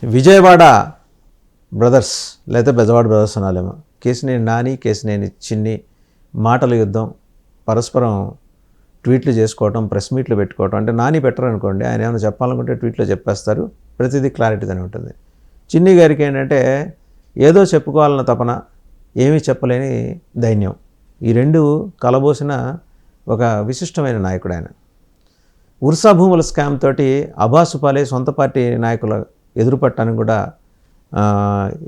Vijayawada brothers లేదా Bezawada brothers అనాలేమో, Kesineni Nani, Kesineni చిన్ని మాటల యుద్ధం, పరస్పరం ట్వీట్లు చేసుకోవటం, ప్రెస్ మీట్లు పెట్టుకోవటం. అంటే నాని పెట్టరు అనుకోండి, ఆయన ఏమైనా చెప్పాలనుకుంటే ట్వీట్లో చెప్పేస్తారు, ప్రతిదీ క్లారిటీగానే ఉంటుంది. చిన్ని గారికి ఏంటంటే ఏదో చెప్పుకోవాలన్న తపన, ఏమీ చెప్పలేని దైన్యం, ఈ రెండు కలబోసిన ఒక విశిష్టమైన నాయకుడు ఆయన. ఉర్సా భూముల స్కామ్ తోటి అబాసుపాలే సొంత పార్టీ నాయకుల ఎదురుపట్టడానికి కూడా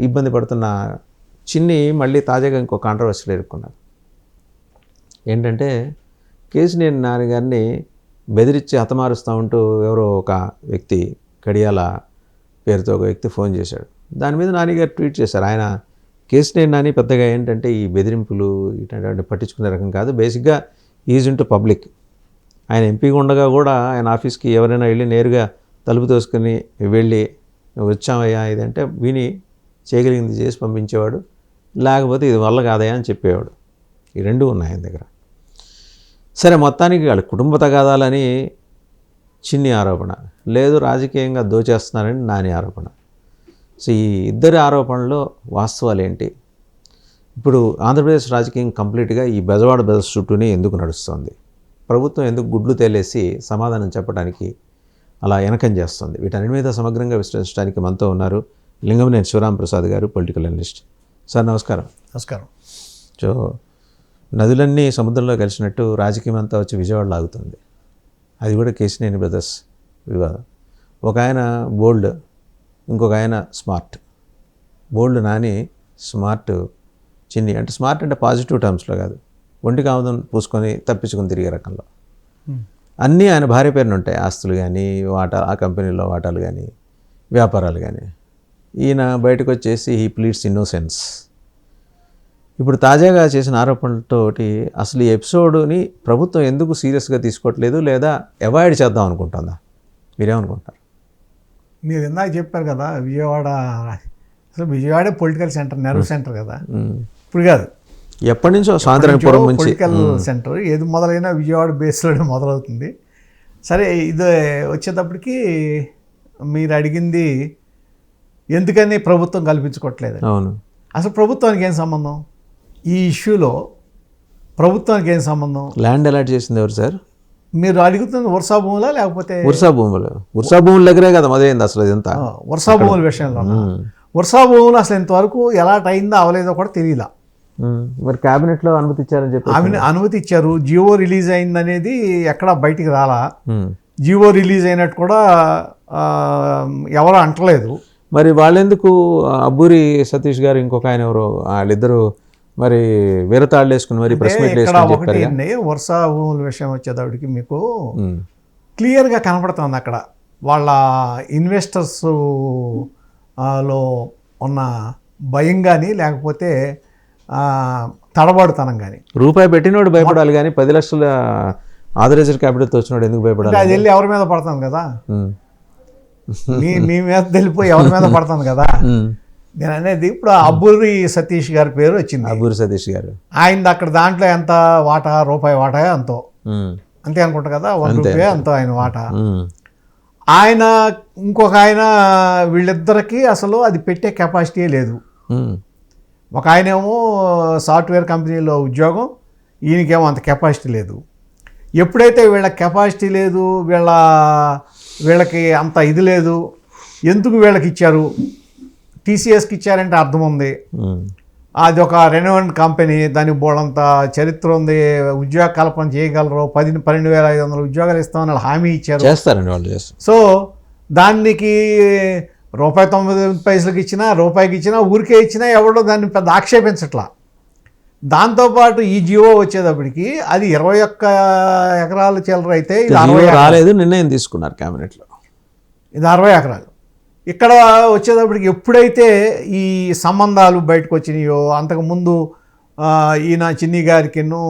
ఇబ్బంది పడుతున్న చిన్ని మళ్ళీ తాజాగా ఇంకో కాంట్రవర్సీలో ఇరుక్కున్నారు. ఏంటంటే కేశినేని నాని గారిని బెదిరించి హతమారుస్తూ ఉంటూ ఎవరో ఒక వ్యక్తి, కడియాల పేరుతో ఒక వ్యక్తి ఫోన్ చేశాడు. దాని మీద నాని గారు ట్వీట్ చేశారు. ఆయన కేశినేని నాని పెద్దగా ఏంటంటే ఈ బెదిరింపులు ఇటువంటి పట్టించుకునే రకం కాదు. బేసిక్గా ఈజ్ ఇంటూ పబ్లిక్. ఆయన ఎంపీగా ఉండగా కూడా ఆయన ఆఫీస్కి ఎవరైనా వెళ్ళి నేరుగా తలుపు తోసుకొని వెళ్ళి వచ్చామయ్యా ఇదంటే విని చేయగలిగింది చేసి పంపించేవాడు, లేకపోతే ఇది వల్ల కాదయా అని చెప్పేవాడు. ఈ రెండు ఉన్నాయి ఆయన దగ్గర. సరే, మొత్తానికి వాళ్ళు కుటుంబ తగాదాలని చిన్ని ఆరోపణ, లేదు రాజకీయంగా దోచేస్తున్నారని నాని ఆరోపణ. సో ఈ ఇద్దరి ఆరోపణలో వాస్తవాలు ఏంటి? ఇప్పుడు ఆంధ్రప్రదేశ్ రాజకీయం కంప్లీట్గా ఈ బెజవాడ బ్రదర్స్ చుట్టూనే ఎందుకు నడుస్తుంది? ప్రభుత్వం ఎందుకు గుడ్లు తేలేసి సమాధానం చెప్పడానికి అలా వెనకం చేస్తుంది? వీటన్నిటి మీద సమగ్రంగా విశ్లేషించడానికి మనతో ఉన్నారు లింగంనేని శివరాంప్రసాద్ గారు, పొలిటికల్ అనలిస్ట్. సార్ నమస్కారం. నమస్కారం. సో నదులన్నీ సముద్రంలో కలిసినట్టు రాజకీయం అంతా వచ్చి విజయవాడలో ఆగుతుంది. అది కూడా కేశినేని బ్రదర్స్ వివాదం. ఒక ఆయన బోల్డ్, ఇంకొక ఆయన స్మార్ట్. బోల్డ్ నాని, స్మార్ట్ చిన్ని. అంటే స్మార్ట్ అంటే పాజిటివ్ టర్మ్స్లో కాదు, ఒంటికి ఆముదం పూసుకొని తప్పించుకొని తిరిగే రకంలో. అన్నీ ఆయన భార్య పేరున ఉంటాయి, ఆస్తులు కానీ, వాటా, ఆ కంపెనీలో వాటాలు కానీ, వ్యాపారాలు కానీ. ఈయన బయటకు వచ్చేసి హీ ప్లీడ్స్ ఇన్నోసెన్స్. ఇప్పుడు తాజాగా చేసిన ఆరోపణలతోటి అసలు ఈ ఎపిసోడ్ని ప్రభుత్వం ఎందుకు సీరియస్గా తీసుకోవట్లేదు, లేదా అవాయిడ్ చేద్దాం అనుకుంటుందా? మీరేమనుకుంటారు? మీరు ఇందాక చెప్పారు కదా, విజయవాడ అసలు విజయవాడే పొలిటికల్ సెంటర్, నెర్వ్ సెంటర్ కదా. ఇప్పుడు కాదు, ఎప్పటి నుంచో స్వాతంత్రపురం నుంచి పొలిటికల్ సెంటర్. ఏది మొదలైనా విజయవాడ బేస్లోనే మొదలవుతుంది. సరే, ఇది వచ్చేటప్పటికి మీరు అడిగింది ఎందుకని ప్రభుత్వం కల్పించుకోవట్లేదు. అవును, అసలు ప్రభుత్వానికి ఏం సంబంధం? ఈ ఇష్యూలో ప్రభుత్వానికి ఏం సంబంధం? ల్యాండ్ అలాట్ చేసింది ఎవరు సార్? మీరు అడుగుతుంది వర్షా భూములా లేకపోతే వర్షా భూములు? వర్షా భూముల దగ్గరే కదా మొదలైంది అసలు ఇదంతా. వర్షా భూముల విషయంలో వర్షా భూములు అసలు ఇంతవరకు ఎలా అయిందో అవలేదో కూడా తెలియలా. మరి క్యాబినెట్లో అనుమతి ఇచ్చారని చెప్పి అనుమతి ఇచ్చారు. జియో రిలీజ్ అయింది అనేది ఎక్కడ బయటికి రాలా. జియో రిలీజ్ అయినట్టు కూడా ఎవరు అంటలేదు. మరి వాళ్ళెందుకు అబ్బూరి సతీష్ గారు, ఇంకొక ఆయన ఎవరో, వాళ్ళిద్దరు మరి వేరతాళ్ళు వేసుకుని మరి ప్రెస్ మీట్ ఒకటి వర్షా భూముల విషయం వచ్చేటప్పటికి మీకు క్లియర్గా కనపడుతుంది అక్కడ వాళ్ళ ఇన్వెస్టర్స్ లో ఉన్న భయం కానీ, లేకపోతే తడబడుతనం కానీ. రూపాయి పెట్టినోడు భయపడాలి కానీ 10 లక్షల ఆథరైజ్డ్ క్యాపిటల్తో వచ్చినోడు ఎందుకు భయపడాలి? అది వెళ్ళి ఎవరి మీద పడుతుంది కదా, మీ మీద వెళ్ళిపోయి ఎవరి మీద పడుతుంది కదా. నేను అనేది ఇప్పుడు అబ్బూరి సతీష్ గారి పేరు వచ్చింది. అబ్బూరి సతీష్ గారు ఆయన అక్కడ దాంట్లో ఎంత వాటా, రూపాయి వాటా అంతో అంతే అనుకుంటా కదా, ₹1 అంతో ఆయన వాటా. ఆయన ఇంకొక ఆయన, వీళ్ళిద్దరికి అసలు అది పెట్టే కెపాసిటీ లేదు. ఒక ఆయనేమో సాఫ్ట్వేర్ కంపెనీలో ఉద్యోగం, ఈయనకేమో అంత కెపాసిటీ లేదు. ఎప్పుడైతే వీళ్ళ కెపాసిటీ లేదు, వీళ్ళకి అంత ఇది లేదు, ఎందుకు వీళ్ళకి ఇచ్చారు? టీసీఎస్కి ఇచ్చారంటే అర్థం ఉంది. అది ఒక రెనోవెంట్ కంపెనీ, దానికి బోడంత చరిత్ర ఉంది, ఉద్యోగ కల్పన చేయగలరు, 12,500 ఉద్యోగాలు ఇస్తామని హామీ ఇచ్చారు, చేస్తారండి వాళ్ళు. సో దానికి ₹1.90 ఇచ్చినా, రూపాయికి ఇచ్చినా, ఊరికే ఇచ్చినా ఎవడో దాన్ని పెద్ద ఆక్షేపించట్లా. దాంతోపాటు ఈ జియో వచ్చేటప్పటికి అది 21 ఎకరాల చిల్లర అయితే ఇది 60 రాలేదు, నిర్ణయం తీసుకున్నారు క్యాబినెట్లో, ఇది 60 ఎకరాలు. ఇక్కడ వచ్చేటప్పటికి ఎప్పుడైతే ఈ సంబంధాలు బయటకు వచ్చినాయో, అంతకుముందు ఈయన చిన్ని గారికిను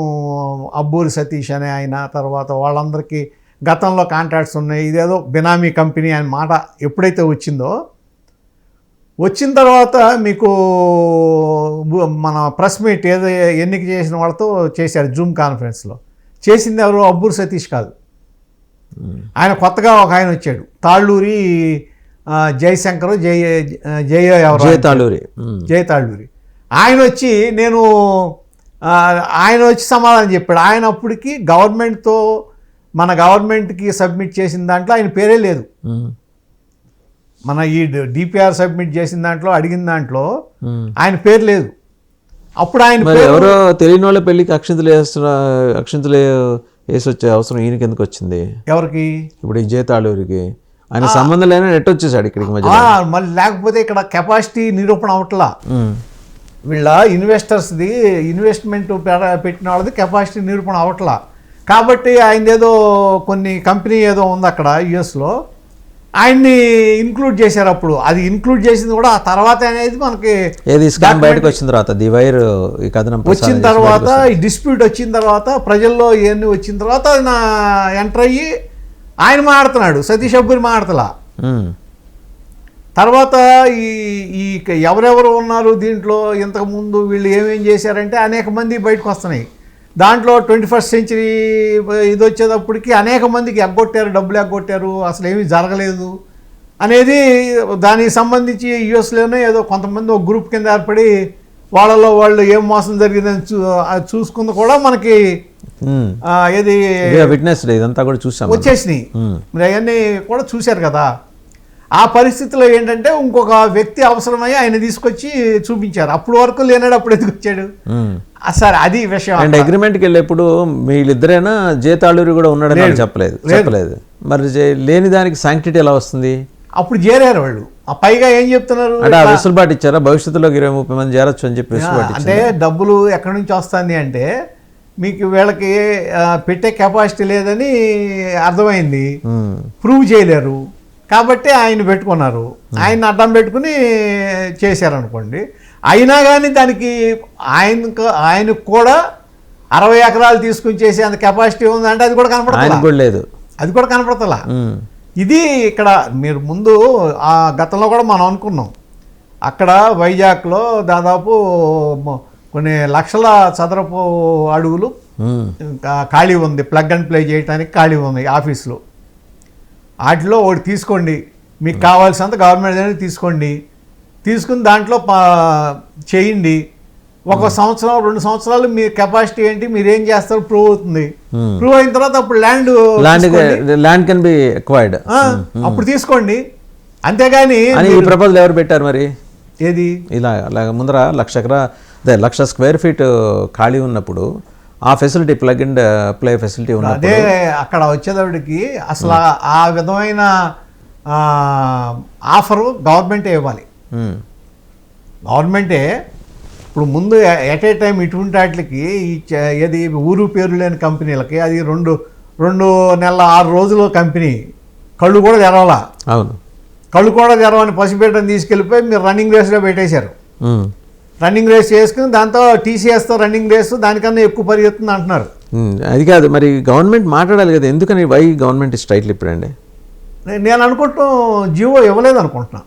అబ్బూరి సతీష్ అనే ఆయన, తర్వాత వాళ్ళందరికీ గతంలో కాంట్రాక్ట్స్ ఉన్నాయి, ఇదేదో బినామీ కంపెనీ అనే మాట ఎప్పుడైతే వచ్చిన తర్వాత మీకు మన ప్రెస్ మీట్ ఏదో ఎన్నిక చేసిన వాళ్ళతో చేశారు, జూమ్ కాన్ఫరెన్స్లో. చేసింది ఎవరు? అబ్బూరి సతీష్ కాదు, ఆయన కొత్తగా ఒక ఆయన వచ్చాడు, తాళ్ళూరి జయశంకర్ జయ ఎవరు జయతాళూరి జయతాళూరి ఆయన వచ్చి ఆయన వచ్చి సమాధానం చెప్పాడు. ఆయన అప్పటికి గవర్నమెంట్తో మన గవర్నమెంట్కి సబ్మిట్ చేసిన దాంట్లో ఆయన పేరే లేదు. మన ఈ డిపిఆర్ సబ్మిట్ చేసిన దాంట్లో అడిగిన దాంట్లో ఆయన పేరు లేదు. అప్పుడు ఆయన ఎవరో తెలియని వాళ్ళ పెళ్ళికి అక్షింతలు వేసి వచ్చే అవసరం ఈయనకి ఎందుకు వచ్చింది? ఎవరికి? ఇప్పుడు ఈ జయతాళూరికి ఆయన సంబంధం లేని నెట్ వచ్చేసాడు ఇక్కడికి మధ్య. మళ్ళీ లేకపోతే ఇక్కడ కెపాసిటీ నిరూపణ అవట్లా. వీళ్ళ ఇన్వెస్టర్స్ది ఇన్వెస్ట్మెంట్ పెట్టిన వాళ్ళది కెపాసిటీ నిరూపణ అవట్లా. కాబట్టి ఆయన ఏదో కొన్ని కంపెనీ ఏదో ఉంది అక్కడ యుఎస్లో, ఆయన్ని ఇన్క్లూడ్ చేశారు. అప్పుడు అది ఇన్క్లూడ్ చేసింది కూడా ఆ తర్వాత అనేది మనకి ఏది స్కామ్ బయటకు వచ్చిన తర్వాత ది వైర్ ఈ కథనం వచ్చిన తర్వాత ఈ డిస్ప్యూట్ వచ్చిన తర్వాత ప్రజల్లో ఇవన్నీ వచ్చిన తర్వాత ఆయన ఎంటర్ అయ్యి ఆయన మాట్లాడుతున్నాడు, సతీష్ అబ్బూరి మాట్లాడతలా. తర్వాత ఈ ఎవరెవరు ఉన్నారు దీంట్లో ఇంతకుముందు వీళ్ళు ఏమేం చేశారంటే అనేక మంది బయటకు వస్తున్నాయి. దాంట్లో 21st సెంచరీ ఇది వచ్చేటప్పటికి అనేక మందికి ఎగ్గొట్టారు, డబ్బులు ఎగ్గొట్టారు, అసలు ఏమీ జరగలేదు అనేది దానికి సంబంధించి యుఎస్లోనే ఏదో కొంతమంది ఒక గ్రూప్ కింద ఏర్పడి వాళ్ళలో వాళ్ళు ఏం మోసం జరిగిందని చూసుకుంది కూడా మనకి ఏది విట్నెస్ ఇదంతా కూడా చూసాం వచ్చేసినాయి. మీరు అవన్నీ కూడా చూశారు కదా. ఆ పరిస్థితిలో ఏంటంటే ఇంకొక వ్యక్తి అవసరమై ఆయన తీసుకొచ్చి చూపించారు. అప్పుడు వరకు లేనాడు, అప్పుడు ఎందుకు వచ్చాడు? సరే, అది విషయం. అండ్ అగ్రిమెంట్కి వెళ్ళేప్పుడు వీళ్ళిద్దరైనా జయతాళూరి కూడా ఉన్నాడని చెప్పలేదు. మరి లేని దానికి శాంక్టిటీ ఎలా వస్తుంది? అప్పుడు చేరారు వాళ్ళు. పైగా ఏం చెప్తున్నారు అంటే ఆ వెసులుబాటు ఇచ్చారా? భవిష్యత్తులో 20-30 మంది చేరొచ్చు అని చెప్పి అంటే డబ్బులు ఎక్కడి నుంచి వస్తుంది అంటే మీకు వీళ్ళకి పెట్టే కెపాసిటీ లేదని అర్థమైంది, ప్రూవ్ చేయలేరు కాబట్టి ఆయన పెట్టుకున్నారు. ఆయన అడ్డం పెట్టుకుని చేశారనుకోండి. అయినా కానీ దానికి ఆయనకు కూడా 60 ఎకరాలు తీసుకుని చేసే అంత కెపాసిటీ ఉందంటే అది కూడా కనపడలేదు. అది కూడా కనపడతలా. ఇది ఇక్కడ మీరు ముందు ఆ గతంలో కూడా మనం అనుకున్నాం. అక్కడ వైజాగ్లో దాదాపు కొన్ని లక్షల చదరపు అడుగులు ఖాళీ ఉంది, ప్లగ్ అండ్ ప్లే చేయడానికి ఖాళీ ఉంది ఆఫీసులో. వాటిలో ఒకటి తీసుకోండి, మీకు కావాల్సినంత గవర్నమెంట్ అనేది తీసుకోండి, తీసుకుని దాంట్లో చేయండి. 1 సంవత్సరం 2 సంవత్సరాలు మీ కెపాసిటీ ఏంటి, మీరు ఏం చేస్తారు ప్రూవ్ అవుతుంది. ప్రూవ్ అయిన తర్వాత అప్పుడు ల్యాండ్ కెన్ బి అక్వైర్డ్, అప్పుడు తీసుకోండి. అంతేగాని ఈ ప్రపోజల్ ఎవరు పెట్టారు మరి? ఏది ఇలా ముందర 1,00,000 స్క్వేర్ ఫీట్ ఖాళీ ఉన్నప్పుడు ఆ facility plug and play facility ఉన్నది. అదే అక్కడ వచ్చేటప్పటికి అసలు ఆ విధమైన ఆఫరు గవర్నమెంటే ఇవ్వాలి. గవర్నమెంటే ఇప్పుడు ముందు ఎట్ ఏ టైం ఇటువంటి వాటికి ఏది ఊరు పేరు లేని కంపెనీలకి అది 2 నెలల 6 రోజుల కంపెనీ కళ్ళు కూడా తెరవాలా. అవును, కళ్ళు కూడా తెరవని పసిపేటని తీసుకెళ్ళిపోయి మీరు రన్నింగ్ రేస్లో పెట్టేశారు. రన్నింగ్ రేస్ చేసుకుని దాంతో టీసీఎస్తో రన్నింగ్ రేస్ దానికన్నా ఎక్కువ పరిగెత్తుంది అంటున్నారు. అది కాదు మరి గవర్నమెంట్ మాట్లాడాలి కదా, ఎందుకని వై గవర్నమెంట్ స్ట్రైట్లు ఇప్పుడండి? నేను అనుకుంటాం జీవో ఇవ్వలేదు అనుకుంటున్నా.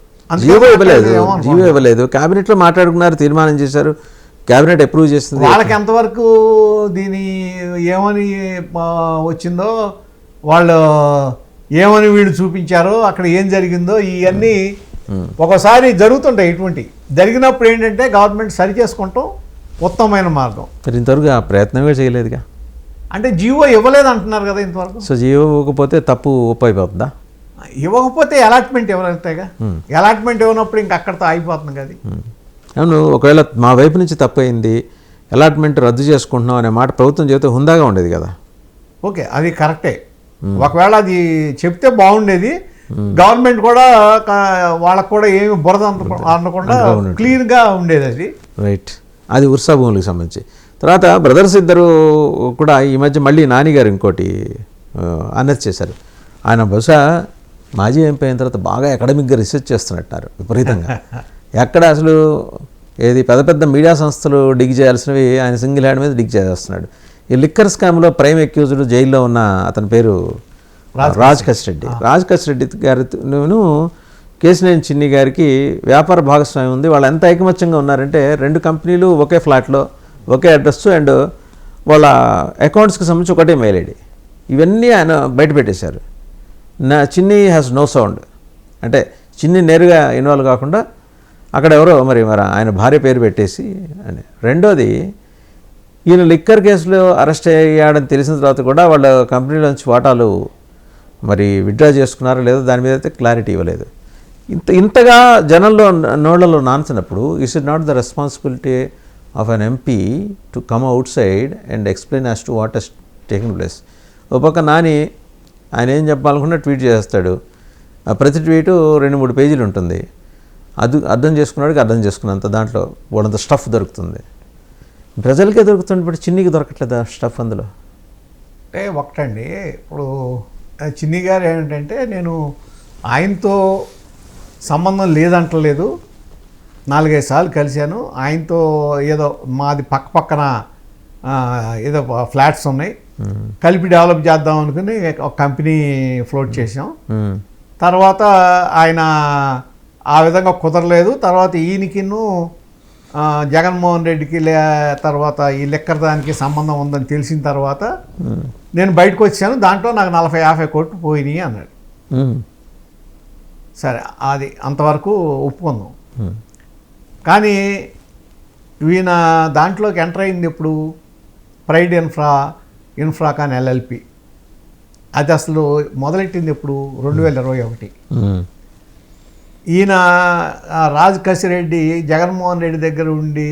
జీవో ఇవ్వలేదు, క్యాబినెట్లో మాట్లాడుకున్నారు, తీర్మానం చేశారు, క్యాబినెట్ అప్రూవ్ చేస్తుంది. వాళ్ళకి ఎంతవరకు దీని ఏమని వచ్చిందో, వాళ్ళు ఏమని వీళ్ళు చూపించారో, అక్కడ ఏం జరిగిందో ఇవన్నీ ఒకసారి జరుగుతుంటాయి. ఇటువంటి జరిగినప్పుడు ఏంటంటే గవర్నమెంట్ సరి చేసుకుంటాం ఉత్తమమైన మార్గం. ఇంతవరకు ఆ ప్రయత్నమే చేయలేదుగా. అంటే జీవో ఇవ్వలేదు అంటున్నారు కదా ఇంతవరకు. సో జీవో ఇవ్వకపోతే తప్పు అయిపోతుందా? ఇవ్వకపోతే అలాట్మెంట్ ఇవ్వలేగా. అలాట్మెంట్ ఇవ్వనప్పుడు ఇంక అక్కడితో అయిపోతుంది కదా. అవును, ఒకవేళ మా వైపు నుంచి తప్పు అయింది, అలాట్మెంట్ రద్దు చేసుకుంటున్నాం అనే మాట ప్రభుత్వం చెబితే హుందాగా ఉండేది కదా. ఓకే, అది కరెక్టే. ఒకవేళ అది చెప్తే బాగుండేది. గవర్నమెంట్ కూడా వాళ్ళకు కూడా ఏమి బురద అనకుండా క్లీన్గా ఉండేది అది. రైట్, అది ఉర్సా భూములకు సంబంధించి. తర్వాత బ్రదర్స్ ఇద్దరు కూడా ఈ మధ్య మళ్ళీ నానిగారు ఇంకోటి అనౌన్స్ చేశారు. ఆయన బహుశా మాజీ ఎంపీ అయిన తర్వాత బాగా అకాడమిక్గా రీసెర్చ్ చేస్తున్నట్టున్నారు విపరీతంగా. ఎక్కడ అసలు ఏది పెద్ద మీడియా సంస్థలు డిగ్ చేయాల్సినవి ఆయన సింగిల్ హ్యాండ్ మీద డిగ్ చేస్తున్నాడు. ఈ లిక్కర్ స్కామ్లో ప్రైమ్ అక్యూజ్డ్ జైల్లో ఉన్న అతని పేరు రాజ్ కసిరెడ్డి గారిను కేశినేని చిన్ని గారికి వ్యాపార భాగస్వామ్యం ఉంది. వాళ్ళు ఎంత ఐకమత్యంగా ఉన్నారంటే 2 కంపెనీలు ఒకే ఫ్లాట్లో ఒకే అడ్రస్ అండ్ వాళ్ళ అకౌంట్స్కి సంబంధించి ఒకటే మెయిల్ ఐడి, ఇవన్నీ ఆయన బయట పెట్టేశారు. చిన్ని హ్యాస్ నో సౌండ్, అంటే చిన్ని నేరుగా ఇన్వాల్వ్ కాకుండా అక్కడ ఎవరో మరి ఆయన భార్య పేరు పెట్టేసి అని. రెండోది, ఈయన లిక్కర్ కేసులో అరెస్ట్ అయ్యాడని తెలిసిన తర్వాత కూడా వాళ్ళ కంపెనీలోంచి వాటాలు మరి విత్డ్రా చేసుకున్నారో లేదో దాని మీద అయితే క్లారిటీ ఇవ్వలేదు. ఇంతగా జనంలో నోళ్లలో నాన్సినప్పుడు is it not the responsibility of an MP to come outside and explain as to what he's taking place. ఒక పక్క నాని ఆయన ఏం చెప్పాలనుకున్నా ట్వీట్ చేస్తాడు. ప్రతి ట్వీటు 2-3 పేజీలు ఉంటుంది. అర్థం చేసుకున్నాడికి అర్థం చేసుకున్నంత దాంట్లో వాళ్ళంత స్టఫ్ దొరుకుతుంది. ప్రజలకే దొరుకుతుంది, ఇప్పుడు చిన్నికి దొరకట్లేదు స్టఫ్ అందులో. అంటే ఒకటండి, ఇప్పుడు చిన్ని గారు ఏంటంటే నేను ఆయనతో సంబంధం లేదంటలేదు, 4-5 సార్లు కలిశాను ఆయనతో. ఏదో మాది పక్కన ఏదో ఫ్లాట్స్ ఉన్నాయి, కలిపి డెవలప్ చేద్దాం అనుకుని ఒక కంపెనీ ఫ్లోట్ చేసాం. తర్వాత ఆయన ఆ విధంగా కుదరలేదు. తర్వాత ఈయనకిను జగన్మోహన్ రెడ్డికి తర్వాత ఈ లెక్కర్ దానికి సంబంధం ఉందని తెలిసిన తర్వాత నేను బయటకు వచ్చాను, దాంట్లో నాకు 40-50 కోట్లు పోయినాయి అన్నాడు. సరే, అది అంతవరకు ఒప్పుకుందాం. కానీ ఈయన దాంట్లోకి ఎంటర్ అయింది ఎప్పుడు? Pride Infracon LLP. అది అసలు మొదలెట్టింది ఎప్పుడు? 2021. ఈయన రాజ్ కసిరెడ్డి జగన్మోహన్ రెడ్డి దగ్గర ఉండి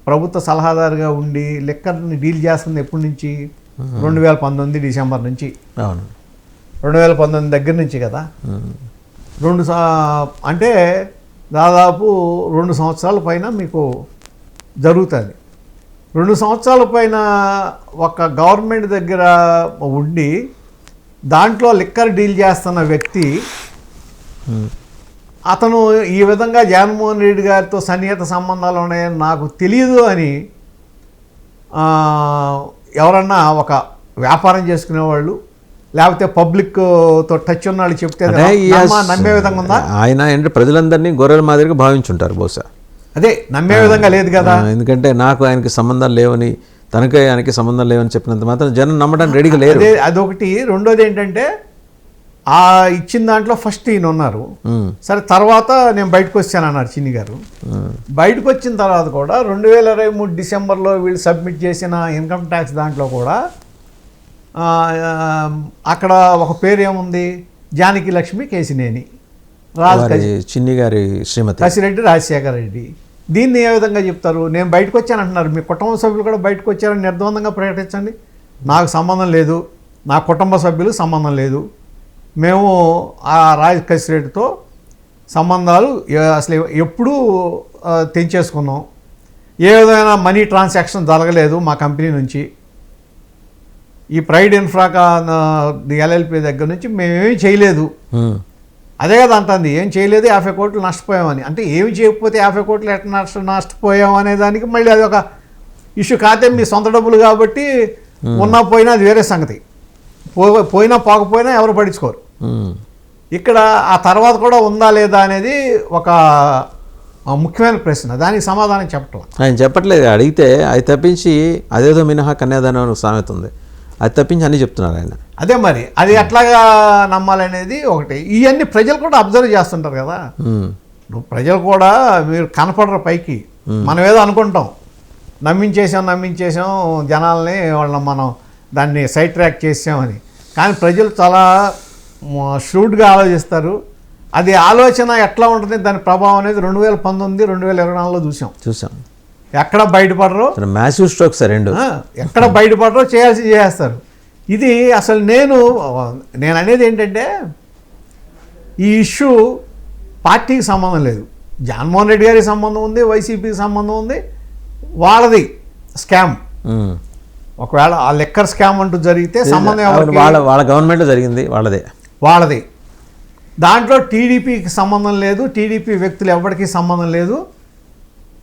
ప్రభుత్వ సలహాదారుగా ఉండి లెక్కర్ని డీల్ చేస్తుంది ఎప్పటి నుంచి? 2019 డిసెంబర్ నుంచి. 2019 దగ్గర నుంచి కదా. అంటే దాదాపు 2 సంవత్సరాల పైన మీకు జరుగుతుంది. 2 సంవత్సరాల పైన ఒక గవర్నమెంట్ దగ్గర ఉండి దాంట్లో లిక్కర్ డీల్ చేస్తున్న వ్యక్తి అతను ఈ విధంగా జగన్మోహన్ రెడ్డి గారితో సన్నిహిత సంబంధాలు ఉన్నాయని నాకు తెలియదు అని ఎవరన్నా ఒక వ్యాపారం చేసుకునేవాళ్ళు లేకపోతే పబ్లిక్తో టచ్ ఉన్న వాళ్ళు చెప్తే నమ్మే విధంగా ఉందా? ఆయన అంటే ప్రజలందరినీ గొర్రెల మాదిరిగా భావించుంటారు బహుశా. అదే నమ్మే విధంగా లేదు కదా. ఎందుకంటే నాకు ఆయనకి సంబంధాలు లేవని, తనకే ఆయనకి సంబంధం లేవని చెప్పినంత మాత్రం జనం నమ్మడానికి రెడీగా లేరు. అదొకటి. రెండోది ఏంటంటే ఆ ఇచ్చిన దాంట్లో ఫస్ట్ ఈయన ఉన్నారు. సరే, తర్వాత నేను బయటకు వచ్చాను అన్నారు చిన్ని గారు. బయటకు వచ్చిన తర్వాత కూడా 2023 డిసెంబర్లో వీళ్ళు సబ్మిట్ చేసిన ఇన్కమ్ ట్యాక్స్ దాంట్లో కూడా అక్కడ ఒక పేరు ఏముంది? జానకి లక్ష్మి కేసినేని చిన్ని గారి శ్రీమతి కసిరెడ్డి రాజశేఖర రెడ్డి. దీన్ని ఏ విధంగా చెప్తారు? నేను బయటకు వచ్చాను అంటున్నారు. మీ కుటుంబ సభ్యులు కూడా బయటకు వచ్చారని నిర్ద్వందంగా ప్రకటించండి. నాకు సంబంధం లేదు, నా కుటుంబ సభ్యులు సంబంధం లేదు, మేము ఆ రాజ్ కసిరెడ్డితో సంబంధాలు అసలు ఎప్పుడూ తెంచేసుకున్నాం, ఏ విధమైన మనీ ట్రాన్సాక్షన్ జరగలేదు మా కంపెనీ నుంచి, ఈ ప్రైడ్ ఇన్ఫ్రాకాన్ ఎల్ఎల్పి దగ్గర నుంచి మేమేమీ చేయలేదు. అదే కదా అంటుంది, ఏం చేయలేదు, 50 కోట్లు నష్టపోయామని. అంటే ఏమి చేయకపోతే 50 కోట్లు ఎట్లా నష్టపోయాం అనే దానికి మళ్ళీ అది ఒక ఇష్యూ. కాతే మీ సొంత డబ్బులు కాబట్టి ఉన్నా పోయినా అది వేరే సంగతి. పోయినా పోకపోయినా ఎవరు పట్టించుకోరు. ఇక్కడ ఆ తర్వాత కూడా ఉందా లేదా అనేది ఒక ముఖ్యమైన ప్రశ్న. దానికి సమాధానం చెప్పటం ఆయన చెప్పట్లేదు. అడిగితే అది తప్పించి అదేదో మినహా కన్యాదానం సామెత ఉంది, అది తప్పించి అన్నీ చెప్తున్నారు ఆయన. అదే మరి అది ఎట్లాగా నమ్మాలనేది ఒకటి. ఇవన్నీ ప్రజలు కూడా అబ్జర్వ్ చేస్తుంటారు కదా. ప్రజలు కూడా మీరు కనపడరు పైకి, మనం ఏదో అనుకుంటాం, నమ్మించేసాం జనాల్ని, వాళ్ళని మనం దాన్ని సైడ్ ట్రాక్ చేసామని. కానీ ప్రజలు చాలా షూట్గా ఆలోచిస్తారు. అది ఆలోచన ఎట్లా ఉంటుంది, దాని ప్రభావం అనేది 2019, 2024లో చూసాం. ఎక్కడ బయటపడరు, మ్యాసివ్ స్ట్రోక్స్ రెండు, ఎక్కడ బయటపడరో చేస్తారు. ఇది అసలు నేను అనేది ఏంటంటే ఈ ఇష్యూ పార్టీకి సంబంధం లేదు. జగన్మోహన్ రెడ్డి గారికి సంబంధం ఉంది, వైసీపీకి సంబంధం ఉంది, వాళ్ళది స్కామ్. ఒకవేళ ఆ లెక్కర్ స్కామ్ అంటూ జరిగితే సంబంధం వాళ్ళ గవర్నమెంట్లో జరిగింది, వాళ్ళది. దాంట్లో టీడీపీకి సంబంధం లేదు, టీడీపీ వ్యక్తులు ఎవరికి సంబంధం లేదు.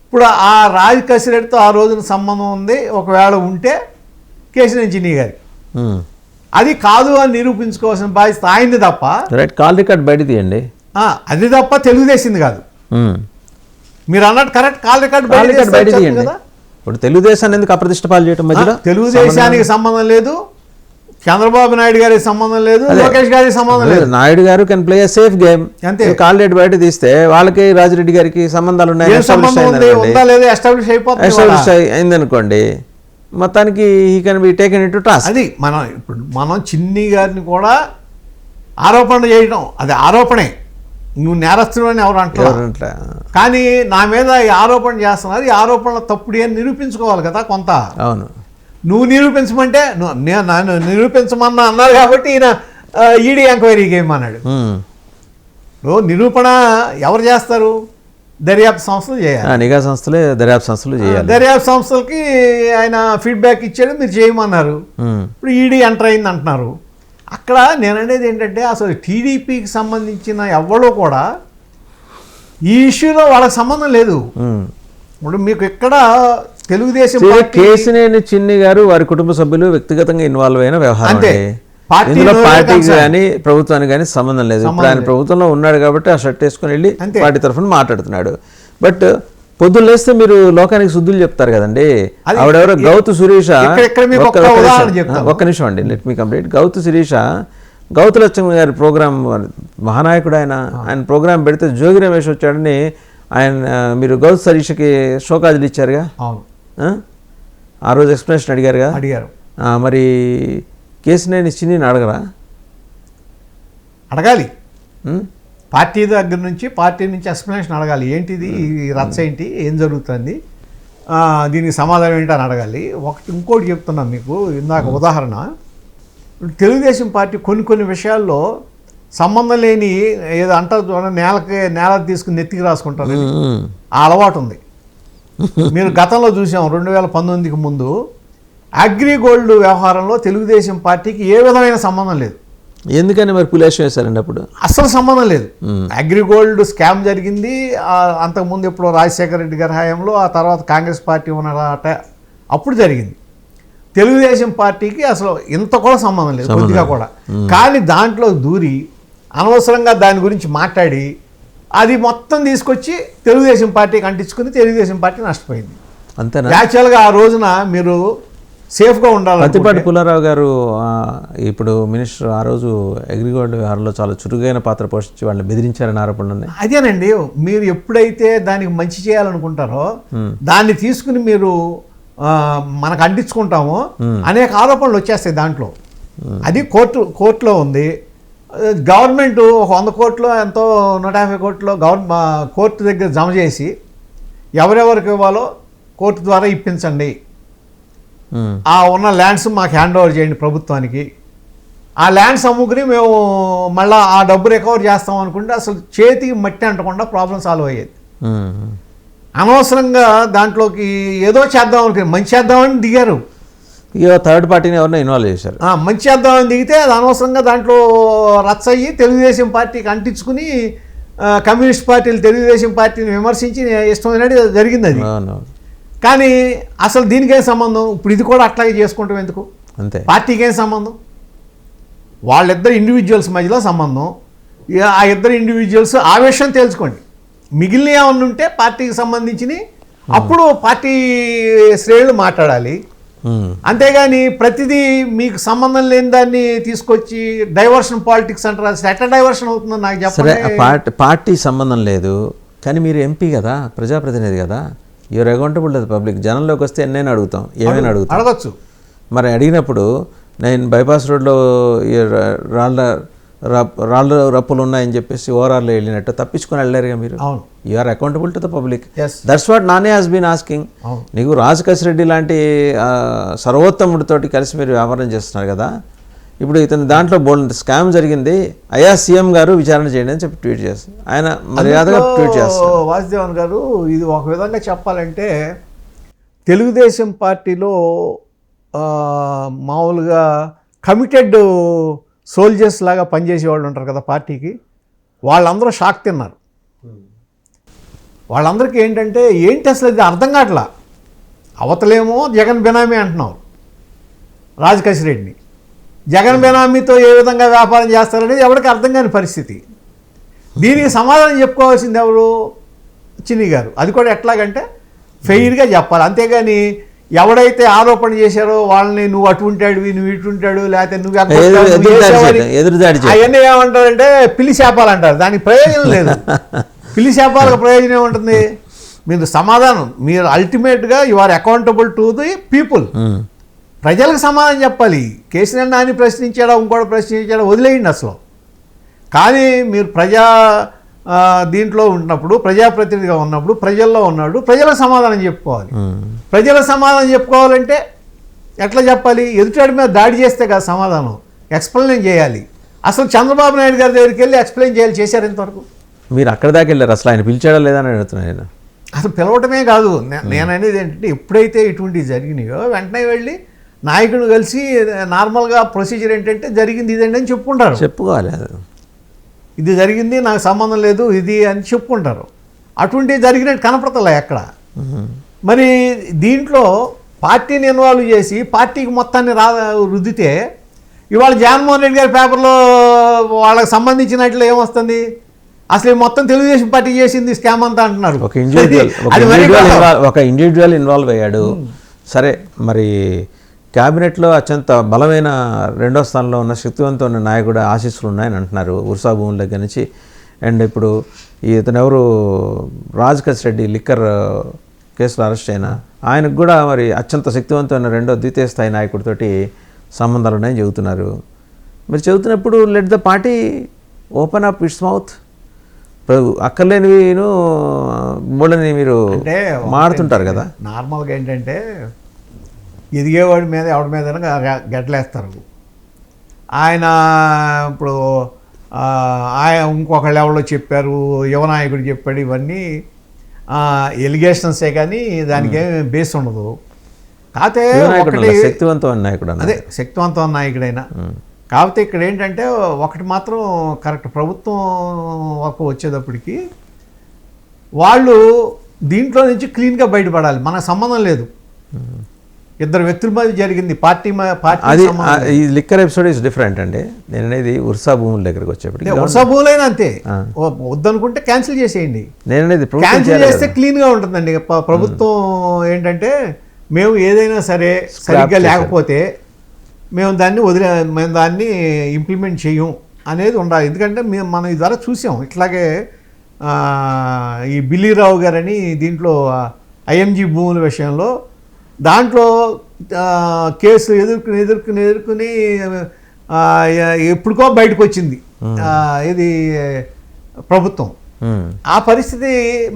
ఇప్పుడు ఆ రాజ్ కసిరెడ్డితో ఆ రోజున సంబంధం ఉంది, ఒకవేళ ఉంటే కేసీఆర్ చిన్ని గారి అది కాదు అని నిరూపించుకోవాల్సిన బాధ్యత ఆయనది తప్ప. కాల్ రికార్డ్ బయట తీయండి, అది తప్ప తెలుగుదేశంది కాదు. మీరు అన్నట్టు కరెక్ట్, కాల్ రికార్డ్ బయట తీయండి. ఇప్పుడు తెలుగుదేశాన్ని ఎందుకు అప్రతిష్ట పాలు చేయడం? మధ్యలో తెలుగుదేశానికి సంబంధం లేదు, చంద్రబాబు నాయుడు గారికి సంబంధం లేదు, లోకేష్ గారికి సంబంధం లేదు. నాయుడు గారు కెన్ ప్లే సేఫ్ గేమ్. అంతే. కాల్ బయట తీస్తే వాళ్ళకి రాజిరెడ్డి గారికి సంబంధాలు ఉన్నాయి, ఎస్టాబ్లిష్ అయింది అనుకోండి, మొత్తానికి he can be taken in to task. అది మనం చిన్ని గారిని కూడా ఆరోపణ చేయడం, అది ఆరోపణే, నువ్వు నేరస్తుడు అని ఎవరు అంటారు. కానీ నా మీద ఈ ఆరోపణ చేస్తున్నారు, ఈ ఆరోపణలు తప్పుడు అని నిరూపించుకోవాలి కదా కొంత. అవును, నువ్వు నిరూపించమంటే నన్ను నిరూపించమన్నా అన్నారు కాబట్టి ఈయన ఈడీ ఎంక్వైరీకి ఏమన్నాడు. నిరూపణ ఎవరు చేస్తారు? దర్యాప్తు సంస్థలు చేయాలి, నిఘా సంస్థలే దర్యాప్తు సంస్థలు చేయాలి. దర్యాప్తు సంస్థలకి ఆయన ఫీడ్బ్యాక్ ఇచ్చాడు, మీరు చేయమన్నారు. ఇప్పుడు ఈడీ ఎంటర్ అయింది అంటున్నారు. అక్కడ నేను అనేది ఏంటంటే అసలు టీడీపీకి సంబంధించిన ఎవరో కూడా ఈ ఇష్యూలో వాళ్ళకి సంబంధం లేదు. ఇప్పుడు మీకు ఇక్కడ తెలుగుదేశం కేసినేని చిన్ని గారు వారి కుటుంబ సభ్యులు వ్యక్తిగతంగా ఇన్వాల్వ్ అయిన వ్యవహారం, ఇందులో పార్టీకి కానీ ప్రభుత్వానికి కానీ సంబంధం లేదు. ఇప్పుడు ఆయన ప్రభుత్వంలో ఉన్నాడు కాబట్టి ఆ షర్ట్ వేసుకుని వెళ్ళి పార్టీ తరఫున మాట్లాడుతున్నాడు. బట్ పొద్దున్న లేస్తే మీరు లోకానికి శుద్ధులు చెప్తారు కదండి. ఆవిడెవరో గౌతు శిరీష, ఒక్క నిమిషం అండి, let me complete. Gouthu Sirisha, Gouthu Lakshmi గారి ప్రోగ్రామ్, మహానాయకుడు ఆయన ప్రోగ్రామ్ పెడితే జోగి రమేష్ వచ్చాడని ఆయన, మీరు గౌతు శిరీషకి షోకాజులు ఇచ్చారుగా, ఆ రోజు ఎక్స్ప్లెనేషన్ అడిగారు. మరి కేసినేని చిన్నిని అడగాలి, పార్టీ దగ్గర నుంచి, పార్టీ నుంచి ఎక్స్ప్లెనేషన్ అడగాలి. ఏంటిది ఈ రచ్చ, ఏంటి, ఏం జరుగుతుంది, దీనికి సమాధానం ఏంటి అని అడగాలి. ఇంకోటి చెప్తున్నాం మీకు, ఇందాక ఉదాహరణ, తెలుగుదేశం పార్టీ కొన్ని విషయాల్లో సంబంధం లేని ఏదో అంటారు, నేల తీసుకుని నెత్తికి రాసుకుంటారు, ఆ అలవాటు ఉంది. మీరు గతంలో చూసాం 2019కి ముందు అగ్రిగోల్డ్ వ్యవహారంలో తెలుగుదేశం పార్టీకి ఏ విధమైన సంబంధం లేదు. ఎందుకని మరి పులేషం వేశారండి? అప్పుడు అస్సలు సంబంధం లేదు. అగ్రిగోల్డ్ స్కామ్ జరిగింది అంతకుముందు ఎప్పుడో రాజశేఖర రెడ్డి గారి హయాంలో, ఆ తర్వాత కాంగ్రెస్ పార్టీ ఉన్నారట, అప్పుడు జరిగింది. తెలుగుదేశం పార్టీకి అసలు ఇంత కూడా సంబంధం లేదు, కొద్దిగా కూడా. కానీ దాంట్లో దూరి అనవసరంగా దాని గురించి మాట్లాడి అది మొత్తం తీసుకొచ్చి తెలుగుదేశం పార్టీకి అంటించుకుని తెలుగుదేశం పార్టీ నష్టపోయింది. అంతేనా? యాక్చువల్గా ఆ రోజున మీరు సేఫ్గా ఉండాలి. పత్తిపాటి పుల్లారావు గారు ఇప్పుడు మినిస్టర్, ఆ రోజు అగ్రిగోల్డ్ వ్యవహారంలో చాలా చురుగైన పాత్ర పోషించి వాళ్ళని బెదిరించారని ఆరోపణలు ఉన్నాయి. అదేనండి, మీరు ఎప్పుడైతే దానికి మంచి చేయాలనుకుంటారో దాన్ని తీసుకుని మీరు మనకు అంటించుకుంటామో అనేక ఆరోపణలు వచ్చేస్తాయి దాంట్లో. అది కోర్టులో ఉంది. గవర్నమెంట్ 100 కోట్లు ఎంతో 150 కోట్లు కోర్టు దగ్గర జమ చేసి ఎవరెవరికి ఇవ్వాలో కోర్టు ద్వారా ఇప్పించండి, ఆ ఉన్న ల్యాండ్స్ మాకు హ్యాండ్ ఓవర్ చేయండి ప్రభుత్వానికి, ఆ ల్యాండ్స్ అమ్ముకుని మేము మళ్ళీ ఆ డబ్బు రికవర్ చేస్తాం అనుకుంటే అసలు చేతికి మట్టి అంటకుండా ప్రాబ్లం సాల్వ్ అయ్యేది. అనవసరంగా దాంట్లోకి ఏదో చేద్దాం అనుకుని మంచి చేద్దామని దిగారు. ఇక థర్డ్ పార్టీని ఎవరైనా ఇన్వాల్వ్ చేశారు. మంచి చేద్దామని దిగితే అది అనవసరంగా దాంట్లో రచ్చ అయ్యి తెలుగుదేశం పార్టీకి అంటించుకుని కమ్యూనిస్ట్ పార్టీలు తెలుగుదేశం పార్టీని విమర్శించి ఇష్టమైనట్టు జరిగింది అది. కానీ అసలు దీనికేం సంబంధం? ఇప్పుడు ఇది కూడా అట్లాగే చేసుకుంటాం ఎందుకు? అంతే. పార్టీకి ఏం సంబంధం? వాళ్ళిద్దరు ఇండివిజువల్స్ మధ్యలో సంబంధం. ఆ ఇద్దరు ఇండివిజువల్స్ ఆ విషయం తెలుసుకోండి. మిగిలిన ఏమన్నా ఉంటే పార్టీకి సంబంధించి అప్పుడు పార్టీ శ్రేణులు మాట్లాడాలి. అంతేగాని ప్రతిదీ మీకు సంబంధం లేని దాన్ని తీసుకొచ్చి డైవర్షన్ పాలిటిక్స్ అంటారు. అసలు ఎట్లా డైవర్షన్ అవుతుందని నాకు చెప్పండి. పార్టీ సంబంధం లేదు, కానీ మీరు ఎంపీ కదా, ప్రజాప్రతినిధి కదా, you are accountable to the public. జనంలోకి వస్తే ఎన్నైనా అడుగుతాం, ఏమైనా అడగచ్చు. మరి అడిగినప్పుడు నేను బైపాస్ రోడ్లో రాళ్ళ రప్పులు ఉన్నాయని చెప్పేసి ఓఆర్ఆర్లో వెళ్ళినట్టు తప్పించుకొని వెళ్ళారుగా మీరు. You are accountable to the public. That's what నానే హాస్ బీన్ ఆస్కింగ్. నీకు రాజకేశ్ రెడ్డి లాంటి సర్వోత్తముడితోటి కలిసి మీరు వ్యాపారం చేస్తున్నారు కదా. ఇప్పుడు ఇతను దాంట్లో బోల్డ్ స్కామ్ జరిగింది, అయ్యా సీఎం గారు విచారణ చేయండి అని చెప్పి ట్వీట్ చేస్తారు. ఆయన మర్యాదగా ట్వీట్ చేస్తారు. వాసుదేవన్ గారు, ఇది ఒక విధంగా చెప్పాలంటే తెలుగుదేశం పార్టీలో మామూలుగా కమిటెడ్ సోల్జర్స్ లాగా పనిచేసే వాళ్ళు ఉంటారు కదా పార్టీకి, వాళ్ళందరూ షాక్ తిన్నారు. వాళ్ళందరికీ ఏంటంటే ఏంటి అసలు ఇది అర్థం కావట్లా. అవతలేమో జగన్ బెనామీ అంటున్నావు రాజకేశ్ రెడ్డిని, జగన్ బెనామీతో ఏ విధంగా వ్యాపారం చేస్తారనేది ఎవరికి అర్థం కాని పరిస్థితి. దీనికి సమాధానం చెప్పుకోవాల్సింది ఎవరు? చిన్ని గారు. అది కూడా ఎట్లాగంటే ఫెయిర్గా చెప్పాలి. అంతేగాని ఎవడైతే ఆరోపణ చేశారో వాళ్ళని నువ్వు అటువంటి వాడివి, నువ్వు ఇటుంటాడు, లేకపోతే నువ్వు అవన్నీ ఏమంటారంటే పిల్లి శాపాలంటారు. దానికి ప్రయోజనం లేదు. పిల్లి శాపాలకు ప్రయోజనం ఏముంటుంది? మీరు సమాధానం, మీరు అల్టిమేట్గా you are accountable to the people. ప్రజలకు సమాధానం చెప్పాలి. కేసీఆర్ నాని ప్రశ్నించాడా, ఇంకోటి ప్రశ్నించాడా వదిలేయండి అసలు. కానీ మీరు దీంట్లో ఉన్నప్పుడు, ప్రజాప్రతినిధిగా ఉన్నప్పుడు, ప్రజల్లో ఉన్నాడు, ప్రజలకు సమాధానం చెప్పుకోవాలి. ప్రజలకు సమాధానం చెప్పుకోవాలంటే ఎట్లా చెప్పాలి? ఎదుటాడి మీద దాడి చేస్తే కాదు సమాధానం, ఎక్స్ప్లెయిన్ చేయాలి. అసలు చంద్రబాబు నాయుడు గారి దగ్గరికి వెళ్ళి ఎక్స్ప్లెయిన్ చేయాలి. చేశారు ఇంతవరకు? మీరు అక్కడ దాకా వెళ్ళారు, అసలు ఆయన పిలిచాడా లేదా అని అడుగుతున్నాను నేను. అసలు పిలవటమే కాదు, నేను అనేది ఏంటంటే ఎప్పుడైతే ఇటువంటివి జరిగినాయో వెంటనే వెళ్ళి నాయకుడు కలిసి నార్మల్గా ప్రొసీజర్ ఏంటంటే జరిగింది ఇదండి అని చెప్పుకుంటారు. చెప్పుకోవాలి, ఇది జరిగింది, నాకు సంబంధం లేదు ఇది అని చెప్పుకుంటారు. అటువంటివి జరిగినట్టు కనపడతలే ఎక్కడ. మరి దీంట్లో పార్టీని ఇన్వాల్వ్ చేసి పార్టీకి మొత్తాన్ని రుద్దితే ఇవాళ జగన్మోహన్ రెడ్డి గారి పేపర్లో వాళ్ళకి సంబంధించినట్లు ఏమొస్తుంది? అసలు మొత్తం తెలుగుదేశం పార్టీ చేసింది స్కామ్ అంతా అంటున్నారు. ఒక ఇండివిజువల్ ఇన్వాల్వ్ అయ్యాడు. సరే, మరి క్యాబినెట్లో అత్యంత బలమైన రెండో స్థానంలో ఉన్న శక్తివంతమైన నాయకుడు ఆశీస్సులు ఉన్నాయని అంటున్నారు ఉర్సా భూముల దగ్గర నుంచి. అండ్ ఇప్పుడు ఇతను ఎవరు, రాజకేశ్ రెడ్డి లిక్కర్ కేసులో అరెస్ట్ అయినా ఆయనకు కూడా మరి అత్యంత శక్తివంతమైన రెండో ద్వితీయ స్థాయి నాయకుడితోటి సంబంధాలు ఉన్నాయని చెబుతున్నారు. మరి చెబుతున్నప్పుడు let the party open up its mouth. అక్కర్లేనివిను మూడని మీరు మాడుతుంటారు కదా. నార్మల్గా ఏంటంటే ఎదిగేవాడి మీద ఎవడి మీద గడ్డలేస్తారు. ఆయన ఇప్పుడు ఇంకొకళ్ళు ఎవరో చెప్పారు, యువనాయకుడు చెప్పాడు, ఇవన్నీ ఎలిగేషన్సే కానీ దానికి ఏమి బేస్ ఉండదు. కాకపోతే శక్తివంతమైన నాయకుడు, అదే శక్తివంతమైన నాయకుడైనా. కాకపోతే ఇక్కడ ఏంటంటే ఒకటి మాత్రం కరెక్ట్, ప్రభుత్వం వరకు వచ్చేటప్పటికి వాళ్ళు దీంట్లో నుంచి క్లీన్గా బయటపడాలి. మనకు సంబంధం లేదు, ఇద్దరు వ్యక్తుల మధ్య జరిగింది, పార్టీ అది ఈ లిక్కర్ ఎపిసోడ్ ఇస్ డిఫరెంట్ అండి. నేను అనేది ఉర్సా భూముల దగ్గరకు వచ్చేప్పటికి ఉర్సా భూములైనా అంతే, వద్దనుకుంటే క్యాన్సిల్ చేసేయండి. నేను అనేది క్యాన్సిల్ చేస్తే క్లీన్గా ఉంటుందండి. ప్రభుత్వం ఏంటంటే మేము ఏదైనా సరే సరిగ్గా లేకపోతే మేము దాన్ని ఇంప్లిమెంట్ చేయం అనేది ఉండాలి. ఎందుకంటే మనం ఈ ద్వారా చూసాం ఇట్లాగే ఈ బిల్లీరావు గారని దీంట్లో ఐఎంజీ భూముల విషయంలో దాంట్లో కేసు ఎదుర్కొని ఎప్పుడుకో బయటకు వచ్చింది ఇది ప్రభుత్వం. ఆ పరిస్థితి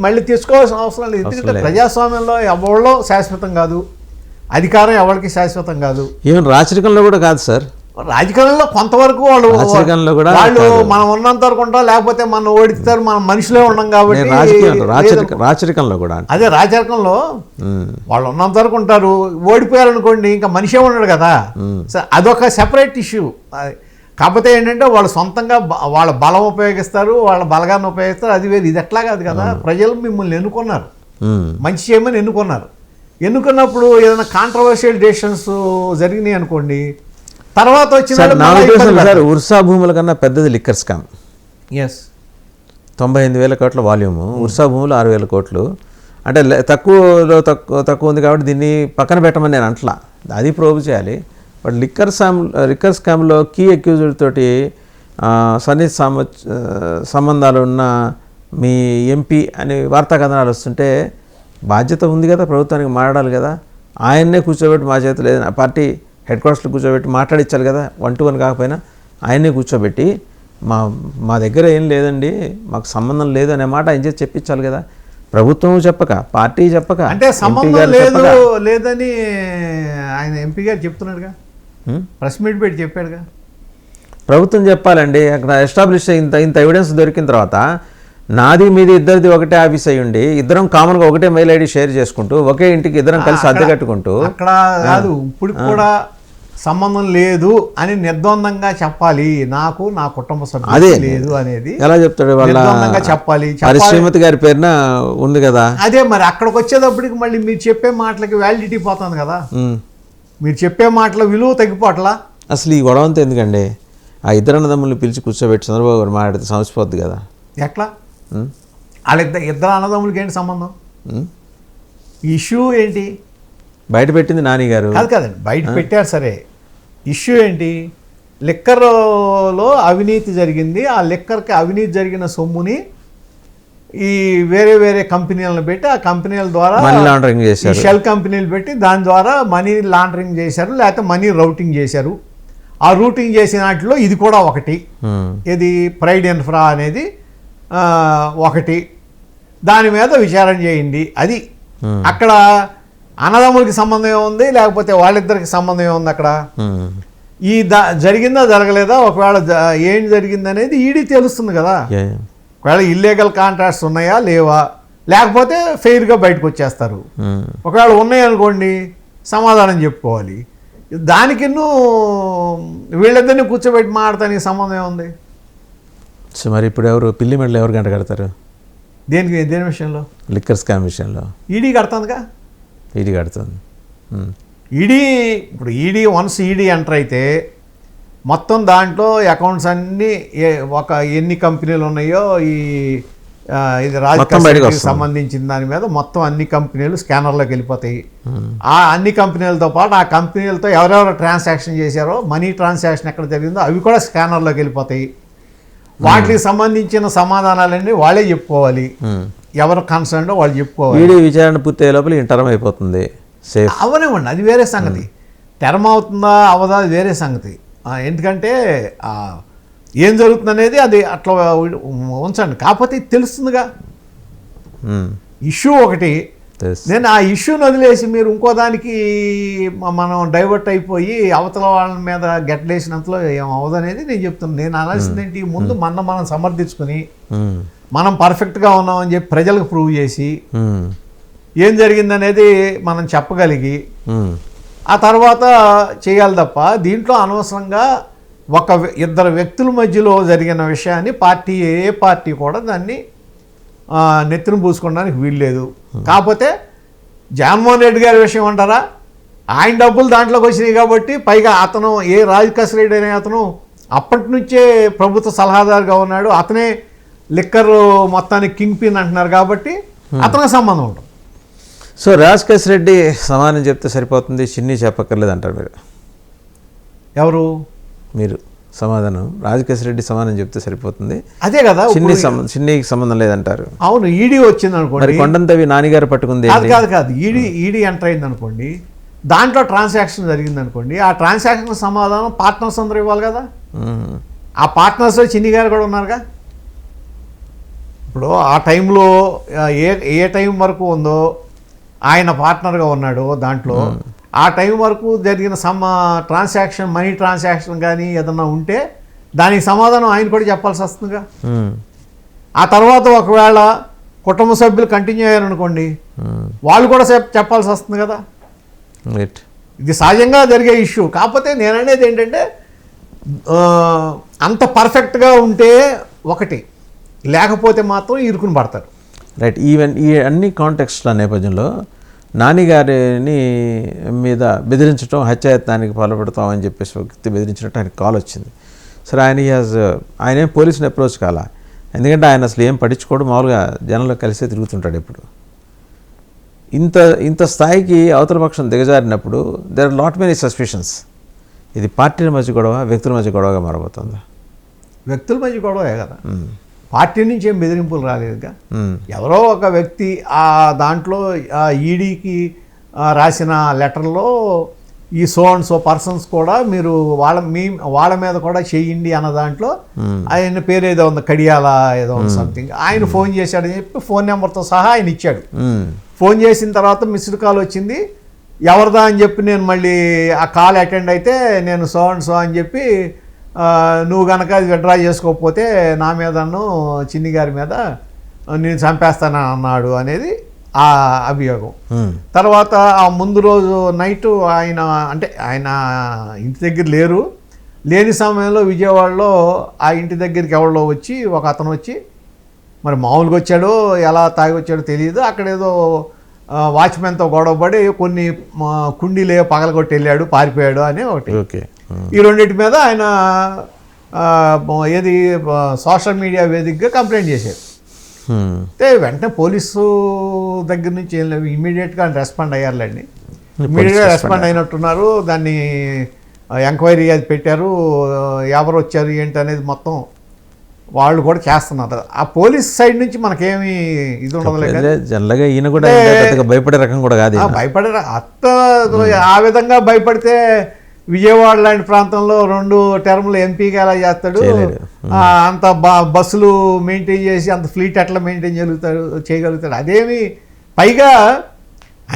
మళ్ళీ తీసుకోవాల్సిన అవసరం లేదు. ఎందుకంటే ప్రజాస్వామ్యంలో ఎవరిలో శాశ్వతం కాదు, అధికారం ఎవరికి శాశ్వతం కాదు. ఈవెన్ రాచరికంలో కూడా కాదు సార్. రాజకీయాల్లో కొంతవరకు వాళ్ళు మనం ఉన్నంత వరకు ఉంటాం, లేకపోతే మనం ఓడిస్తారు, మనం మనుషులే ఉన్నాం కాబట్టి. రాచరికంలో కూడా అదే రాచరికంలో వాళ్ళు ఉన్నంత వరకు ఉంటారు, ఓడిపోయారనుకోండి ఇంకా మనిషే ఉన్నాడు కదా. అదొక సెపరేట్ ఇష్యూ. కాకపోతే ఏంటంటే వాళ్ళు సొంతంగా వాళ్ళ బలం ఉపయోగిస్తారు, వాళ్ళ బలగాన్ని ఉపయోగిస్తారు, అది వేరు. ఇది ఎట్లా కాదు కదా. ప్రజలు మిమ్మల్ని ఎన్నుకున్నారు, మంచి చేయమని ఎన్నుకున్నారు. ఎన్నుకున్నప్పుడు ఏదైనా కాంట్రవర్షియల్ డెసిషన్స్ జరిగినాయి అనుకోండి, తర్వాత వచ్చిన ఉర్సా భూముల కన్నా పెద్దది లిక్కర్ స్కామ్. 98,000 కోట్ల వాల్యూము, ఉర్సా భూములు 6,000 కోట్లు. అంటే తక్కువ ఉంది కాబట్టి దీన్ని పక్కన పెట్టమని నేను అంటలా, అది ప్రోబ్ చేయాలి. బట్ లిక్కర్ స్కామ్లో కీ అక్యూజ్డ్ తోటి సన్నిహిత సంబంధాలు ఉన్న మీ ఎంపీ అని వార్తా కథనాలు వస్తుంటే బాధ్యత ఉంది కదా ప్రభుత్వానికి, మాట్లాడాలి కదా. ఆయన్నే కూర్చోబెట్టి మా చేతులు ఏదైనా పార్టీ హెడ్ క్వార్టర్స్లో కూర్చోబెట్టి మాట్లాడించాలి కదా, 1-to-1 కాకపోయినా ఆయన్నే కూర్చోబెట్టి మా దగ్గర ఏం లేదండి, మాకు సంబంధం లేదు అనే మాట ఆయన చేసి చెప్పించాలి కదా. ప్రభుత్వం చెప్పక, పార్టీ చెప్పక, అంటే సంబంధం లేదని ఆయన ఎంపీ గారు చెప్తున్నాడుగా, ప్రెస్ మీట్ పెట్టి చెప్పాడుగా. ప్రభుత్వం చెప్పాలండి. అక్కడ ఎస్టాబ్లిష్ ఇంత ఎవిడెన్స్ దొరికిన తర్వాత నాది మీది ఇద్దరిది ఒకటే ఆఫీస్ అయ్యి ఉండి ఇద్దరం కామన్గా ఒకటే మెయిల్ ఐడి షేర్ చేసుకుంటూ ఒకే ఇంటికి ఇద్దరం కలిసి అద్దె కట్టుకుంటూ అక్కడ కాదు, ఇప్పుడు కూడా సంబంధం లేదు అని నిర్ద్వందంగా చెప్పాలి. నాకు నా కుటుంబ సభ్యులు లేదు అనేది ఎలా చెప్తాడు? వాళ్ళ చెప్పాలి. శ్రీమతి గారి పేరున ఉంది కదా. అదే మరి అక్కడికి వచ్చేటప్పటికి మళ్ళీ మీరు చెప్పే మాటలకి వ్యాలిడిటీ పోతుంది కదా. మీరు చెప్పే మాటల విలువ తగ్గిపోట్లా. అసలు ఈ గొడవ అంతా ఎందుకండి? ఆ ఇద్దరు అన్నదమ్ముల్ని పిలిచి కూర్చోబెట్టి చంద్రబాబు గారు మాట్లాడితే సమసిపోద్ది కదా. ఎట్లా? వాళ్ళ ఇద్దరు అన్నదమ్ములకి ఏంటి సంబంధం? ఇష్యూ ఏంటి? బయట పెట్టింది నాని గారు. కాదండి, బయట పెట్టారు సరే, ఇష్యూ ఏంటి? లిక్కర్లో అవినీతి జరిగింది. ఆ లిక్కర్కి అవినీతి జరిగిన సొమ్ముని ఈ వేరే వేరే కంపెనీలను పెట్టి, ఆ కంపెనీల ద్వారా మనీ లాండరింగ్ చేశారు. షెల్ కంపెనీలు పెట్టి దాని ద్వారా మనీ లాండరింగ్ చేశారు, లేకపోతే మనీ రౌటింగ్ చేశారు. ఆ రూటింగ్ చేసిన వాటిలో ఇది కూడా ఒకటి. ఇది ప్రైడ్ ఇన్ఫ్రా అనేది ఒకటి. దాని మీద విచారణ చేయండి. అది అక్కడ అన్నదమ్ములకి సంబంధం ఏముంది, లేకపోతే వాళ్ళిద్దరికి సంబంధం ఏముంది అక్కడ? ఈ జరిగిందా జరగలేదా, ఒకవేళ ఏం జరిగింది అనేది ఈడీ తెలుస్తుంది కదా. ఒకవేళ ఇల్లీగల్ కాంట్రాక్ట్స్ ఉన్నాయా లేవా, లేకపోతే ఫెయిర్గా బయటకు వచ్చేస్తారు. ఒకవేళ ఉన్నాయనుకోండి సమాధానం చెప్పుకోవాలి. దానికి వీళ్ళిద్దరిని కూర్చోబెట్టి మాట్లాడటానికి సంబంధం ఏముంది? సో మరి ఇప్పుడు ఎవరు పిల్లి మెడలు ఎవరు గంట కడతారు? దేని విషయంలో? లిక్కర్ స్కామ్ విషయంలో ఈడీ కడుతుందిగా. ఈడీ కడుతుంది. ఇప్పుడు వన్స్ ఈడీ ఎంటర్ అయితే మొత్తం దాంట్లో అకౌంట్స్ అన్నీ ఎన్ని కంపెనీలు ఉన్నాయో ఇది రాజకీయాలకు సంబంధించిన దాని మీద మొత్తం అన్ని కంపెనీలు స్కానర్లోకి వెళ్ళిపోతాయి. ఆ అన్ని కంపెనీలతో పాటు ఆ కంపెనీలతో ఎవరెవరు ట్రాన్సాక్షన్ చేశారో, మనీ ట్రాన్సాక్షన్ ఎక్కడ జరిగిందో అవి కూడా స్కానర్లోకి వెళ్ళిపోతాయి. వాటికి సంబంధించిన సమాధానాలన్నీ వాళ్ళే చెప్పుకోవాలి. ఎవరు కన్సర్న్ వాళ్ళు చెప్పుకోవాలి. ఈడీ విచారణ పూర్తయ్యే లోపల టర్మ్ అయిపోతుంది. అవనివ్వండి, అది వేరే సంగతి. టర్మ్ అవుతుందా అవదా అది వేరే సంగతి. ఎందుకంటే ఏం జరుగుతుంది అనేది అది అట్లా ఉంచండి. కాకపోతే తెలుస్తుందిగా ఇష్యూ ఒకటి. నేను ఆ ఇష్యూని వదిలేసి మీరు ఇంకో దానికి మనం డైవర్ట్ అయిపోయి అవతల వాళ్ళ మీద గెట్లేసినంతలో ఏం అవదనేది నేను చెప్తున్నాను. నేను అనాల్సింది ఏంటి, ముందు మనం సమర్థించుకుని మనం పర్ఫెక్ట్గా ఉన్నామని చెప్పి ప్రజలకు ప్రూవ్ చేసి ఏం జరిగిందనేది మనం చెప్పగలిగి ఆ తర్వాత చేయాలి తప్ప దీంట్లో అనవసరంగా ఇద్దరు వ్యక్తుల మధ్యలో జరిగిన విషయాన్ని ఏ పార్టీ కూడా దాన్ని నెత్తిన పూసుకోవడానికి వీల్లేదు. కాకపోతే జగన్మోహన్ రెడ్డి గారి విషయం అంటారా, ఆయన డబ్బులు దాంట్లోకి వచ్చినాయి కాబట్టి, పైగా అతను రాజకేశ్ రెడ్డి అనే అతను అప్పటి నుంచే ప్రభుత్వ సలహాదారుగా ఉన్నాడు, అతనే లిక్కర్ మొత్తానికి కింగ్ పిన్ అంటున్నారు కాబట్టి అతనికి సంబంధం ఉంటుంది. సో రాజకేశ్ రెడ్డి సమాధానం చెప్తే సరిపోతుంది, చిన్ని చెప్పక్కర్లేదు అంటారు మీరు. ఎవరు? మీరు సమాధానం రాజకేశ్ రెడ్డి సమాధానం చెప్తే సరిపోతుంది, అదే కదా, చిన్నికి సంబంధం లేదంటారు. అవును, ఈడీ వచ్చింది అనుకోండి, కొండంతవి నాన్నగారు పట్టుకుంది కాదు ఈడీ ఎంటర్ అయింది అనుకోండి, దాంట్లో ట్రాన్సాక్షన్ జరిగింది అనుకోండి, ఆ ట్రాన్సాక్షన్ సమాధానం పార్ట్నర్స్ అందరూ ఇవ్వాలి కదా. ఆ పార్ట్నర్స్లో చిన్ని గారు కూడా ఉన్నారుగా. ఇప్పుడు ఆ టైంలో ఏ టైం వరకు ఉందో ఆయన పార్ట్నర్గా ఉన్నాడు దాంట్లో, ఆ టైం వరకు జరిగిన ట్రాన్సాక్షన్, మనీ ట్రాన్సాక్షన్ కానీ ఏదన్నా ఉంటే దానికి సమాధానం ఆయన కూడా చెప్పాల్సి వస్తుందిగా. ఆ తర్వాత ఒకవేళ కుటుంబ సభ్యులు కంటిన్యూ అయ్యారనుకోండి, వాళ్ళు కూడా చెప్పాల్సి వస్తుంది కదా. ఇది సహజంగా జరిగే ఇష్యూ. కాకపోతే నేను అనేది ఏంటంటే అంత పర్ఫెక్ట్గా ఉంటే ఒకటి, లేకపోతే మాత్రం ఇరుకుని పడతారు. రైట్. ఈవెన్ ఈ అన్ని కాంటెక్స్ట్ల నేపథ్యంలో నానిగారిని మీద బెదిరించడం, హత్యాయత్నానికి పాల్పడతాం అని చెప్పేసి వ్యక్తి బెదిరించినట్టు ఆయనకు కాల్ వచ్చింది. సరే, ఆయన ఏం పోలీసుని అప్రోచ్ కాలా, ఎందుకంటే ఆయన అసలు ఏం పట్టించుకోడు, మామూలుగా జనంలో కలిసే తిరుగుతుంటాడు ఎప్పుడు. ఇంత స్థాయికి అవతల పక్షం దిగజారినప్పుడు there are not many suspicions. ఇది పార్టీల మధ్య గొడవ, వ్యక్తుల మధ్య గొడవగా మారబోతుందా? వ్యక్తుల మధ్య గొడవే కదా, పార్టీ నుంచి ఏం బెదిరింపులు రాలేదుగా. ఎవరో ఒక వ్యక్తి ఆ దాంట్లో ఈడీకి రాసిన లెటర్లో ఈ సో పర్సన్స్ కూడా మీరు వాళ్ళ మీద కూడా చేయండి అన్న దాంట్లో ఆయన పేరు ఏదో ఉంది, కడియాల ఏదో ఉంది సంథింగ్. ఆయన ఫోన్ చేశాడని చెప్పి ఫోన్ నెంబర్తో సహా ఆయన ఇచ్చాడు. ఫోన్ చేసిన తర్వాత మిస్డ్ కాల్ వచ్చింది, ఎవరిదా అని చెప్పి నేను మళ్ళీ ఆ కాల్ అటెండ్ అయితే నేను సో అని చెప్పి, నువ్వు కనుక అది విత్డ్రా చేసుకోకపోతే నా మీదను చిన్ని గారి మీద నేను చంపేస్తానని అన్నాడు అనేది ఆ అభియోగం. తర్వాత ఆ ముందు రోజు నైటు ఆయన ఇంటి దగ్గర లేని సమయంలో విజయవాడలో ఆ ఇంటి దగ్గరికి ఎవరిలో వచ్చి ఒక అతను వచ్చి, మరి మామూలుగా వచ్చాడో ఎలా తాగి వచ్చాడో తెలియదు, అక్కడేదో వాచ్మెన్తో గొడవపడి కొన్ని కుండీలే పగలగొట్టి వెళ్ళాడు, పారిపోయాడు అని ఒకటి. ఓకే. ఈ రెండింటి మీద ఆయన సోషల్ మీడియా వేదికగా కంప్లైంట్ చేశారు. అయితే వెంటనే పోలీసు దగ్గర నుంచి ఏం లేవు, ఇమ్మీడియట్గా ఆయన రెస్పాండ్ అయ్యారులేండి. ఇమీడియట్గా రెస్పాండ్ అయినట్టున్నారు. దాన్ని ఎంక్వైరీ అది పెట్టారు, ఎవరు వచ్చారు ఏంటి అనేది మొత్తం వాళ్ళు కూడా చేస్తున్నారు. ఆ పోలీస్ సైడ్ నుంచి మనకేమి ఇది ఉండదు. జనరల్గా ఈయన కూడా పెద్దగా భయపడే రకం కూడా కాదు. భయపడే ఆ విధంగా భయపడితే విజయవాడ లాంటి ప్రాంతంలో 2 టర్ములు ఎంపీగా ఎలా చేస్తాడు? అంత బస్సులు మెయింటైన్ చేసి అంత ఫ్లీట్ ఎట్లా మెయింటైన్ చేయగలుగుతాడు? అదేమి పైగా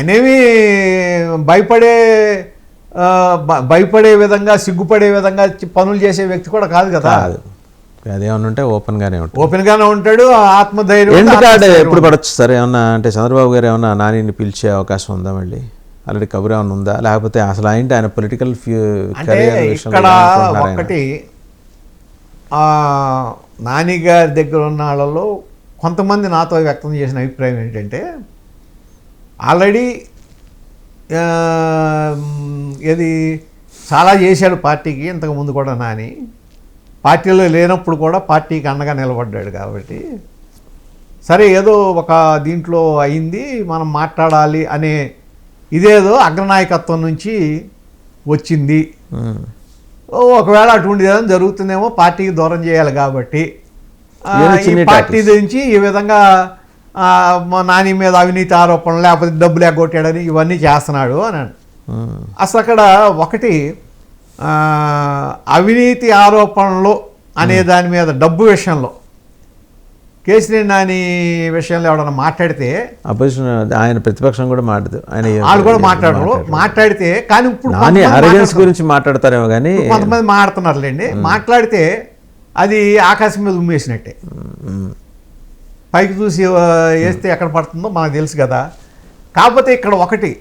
అనేవి భయపడే విధంగా సిగ్గుపడే విధంగా పనులు చేసే వ్యక్తి కూడా కాదు కదా. అదేమన్నా ఉంటే ఓపెన్గానే ఉంటాడు. ఆత్మధైర్యం ఎందుకంటే ఎప్పుడు పడవచ్చు సార్? ఏమన్నా అంటే చంద్రబాబు గారు ఏమన్నా నానిని పిలిచే అవకాశం ఉందా? మళ్ళీ ఆల్రెడీ కబుర్ ఏమన్నా ఉందా? లేకపోతే అసలు ఆయన పొలిటికల్ ఇక్కడ ఒకటి నాని గారి దగ్గర ఉన్న వాళ్ళలో కొంతమంది నాతో వ్యక్తం చేసిన అభిప్రాయం ఏంటంటే, ఆల్రెడీ ఇది చాలా చేశాడు పార్టీకి ఇంతకుముందు కూడా. నాని పార్టీలో లేనప్పుడు కూడా పార్టీకి అండగా నిలబడ్డాడు కాబట్టి, సరే ఏదో ఒక దీంట్లో అయింది మనం మాట్లాడాలి అనే ఇదేదో అగ్రనాయకత్వం నుంచి వచ్చింది. ఒకవేళ అటువంటి ఏదైనా జరుగుతుందేమో, పార్టీకి దూరం చేయాలి కాబట్టి ఈ పార్టీ నుంచి ఈ విధంగా నాని మీద అవినీతి ఆరోపణలు లేకపోతే డబ్బులు ఎగ్గొట్టాడని ఇవన్నీ చేస్తున్నాడు అని. అసలు అక్కడ ఒకటి అవినీతి ఆరోపణలు అనే దాని మీద డబ్బు విషయంలో కేసీఆర్ నాని విషయంలో ఎవడన్నా మాట్లాడితే అపోజిషన్ ఆయన ప్రతిపక్షం కూడా మాట్లాడదు, వాళ్ళు కూడా మాట్లాడితే కానీ ఇప్పుడు గురించి మాట్లాడతారేమో కానీ కొంతమంది మాట్లాడుతున్నారులేండి. మాట్లాడితే అది ఆకాశం మీద ఉమ్మేసినట్టే, పైకి చూసి వేస్తే ఎక్కడ పడుతుందో మనకు తెలుసు కదా. కాకపోతే ఇక్కడ ఒకటి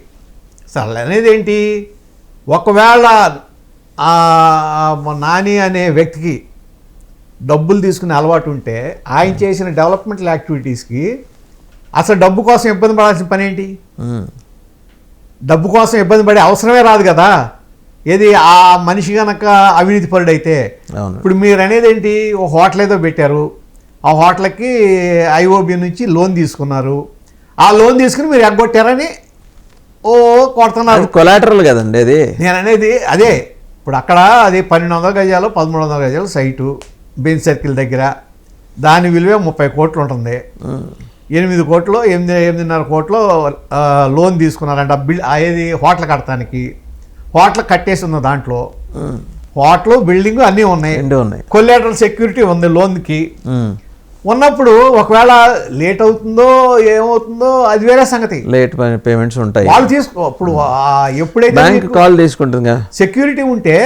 అసలు అనేది ఏంటి, ఒకవేళ నాని అనే వ్యక్తికి డబ్బులు తీసుకునే అలవాటు ఉంటే ఆయన చేసిన డెవలప్మెంటల్ యాక్టివిటీస్కి అసలు డబ్బు కోసం ఇబ్బంది పడాల్సిన పని ఏంటి? డబ్బు కోసం ఇబ్బంది పడే అవసరమే రాదు కదా. ఏది ఆ మనిషి కనుక అవినీతి పరుడైతే. ఇప్పుడు మీరు అనేది ఏంటి, ఓ హోటల్ ఏదో పెట్టారు, ఆ హోటల్కి ఐఓబి నుంచి లోన్ తీసుకున్నారు, ఆ లోన్ తీసుకుని మీరు ఎగ్గొట్టారని కొడుతున్నారు. కొలాటరల్ కదండి అది. నేను అనేది అదే. ఇప్పుడు అక్కడ అది 1200 గజాలు 1300 గజాలు సైటు బెంచ్ సర్కిల్ దగ్గర, దాని విలువే 30 కోట్లు ఉంటుంది. 8 కోట్లు 8.5 కోట్లు లోన్ తీసుకున్నారంట ఏది హోటల్ కట్టడానికి. హోటల్ కట్టేసి ఉన్న దాంట్లో హోటల్ బిల్డింగ్ అన్నీ ఉన్నాయి, కొలాటరల్ సెక్యూరిటీ ఉంది లోన్కి. ఉన్నప్పుడు ఒకవేళ లేట్ అవుతుందో ఏమవుతుందో అది వేరే సంగతి. లేట్ పేమెంట్స్ ఉంటాయి, వాళ్ళు తీసుకో. ఇప్పుడు ఎప్పుడైతే కాల్ తీసుకుంటుంది సెక్యూరిటీ ఉంటే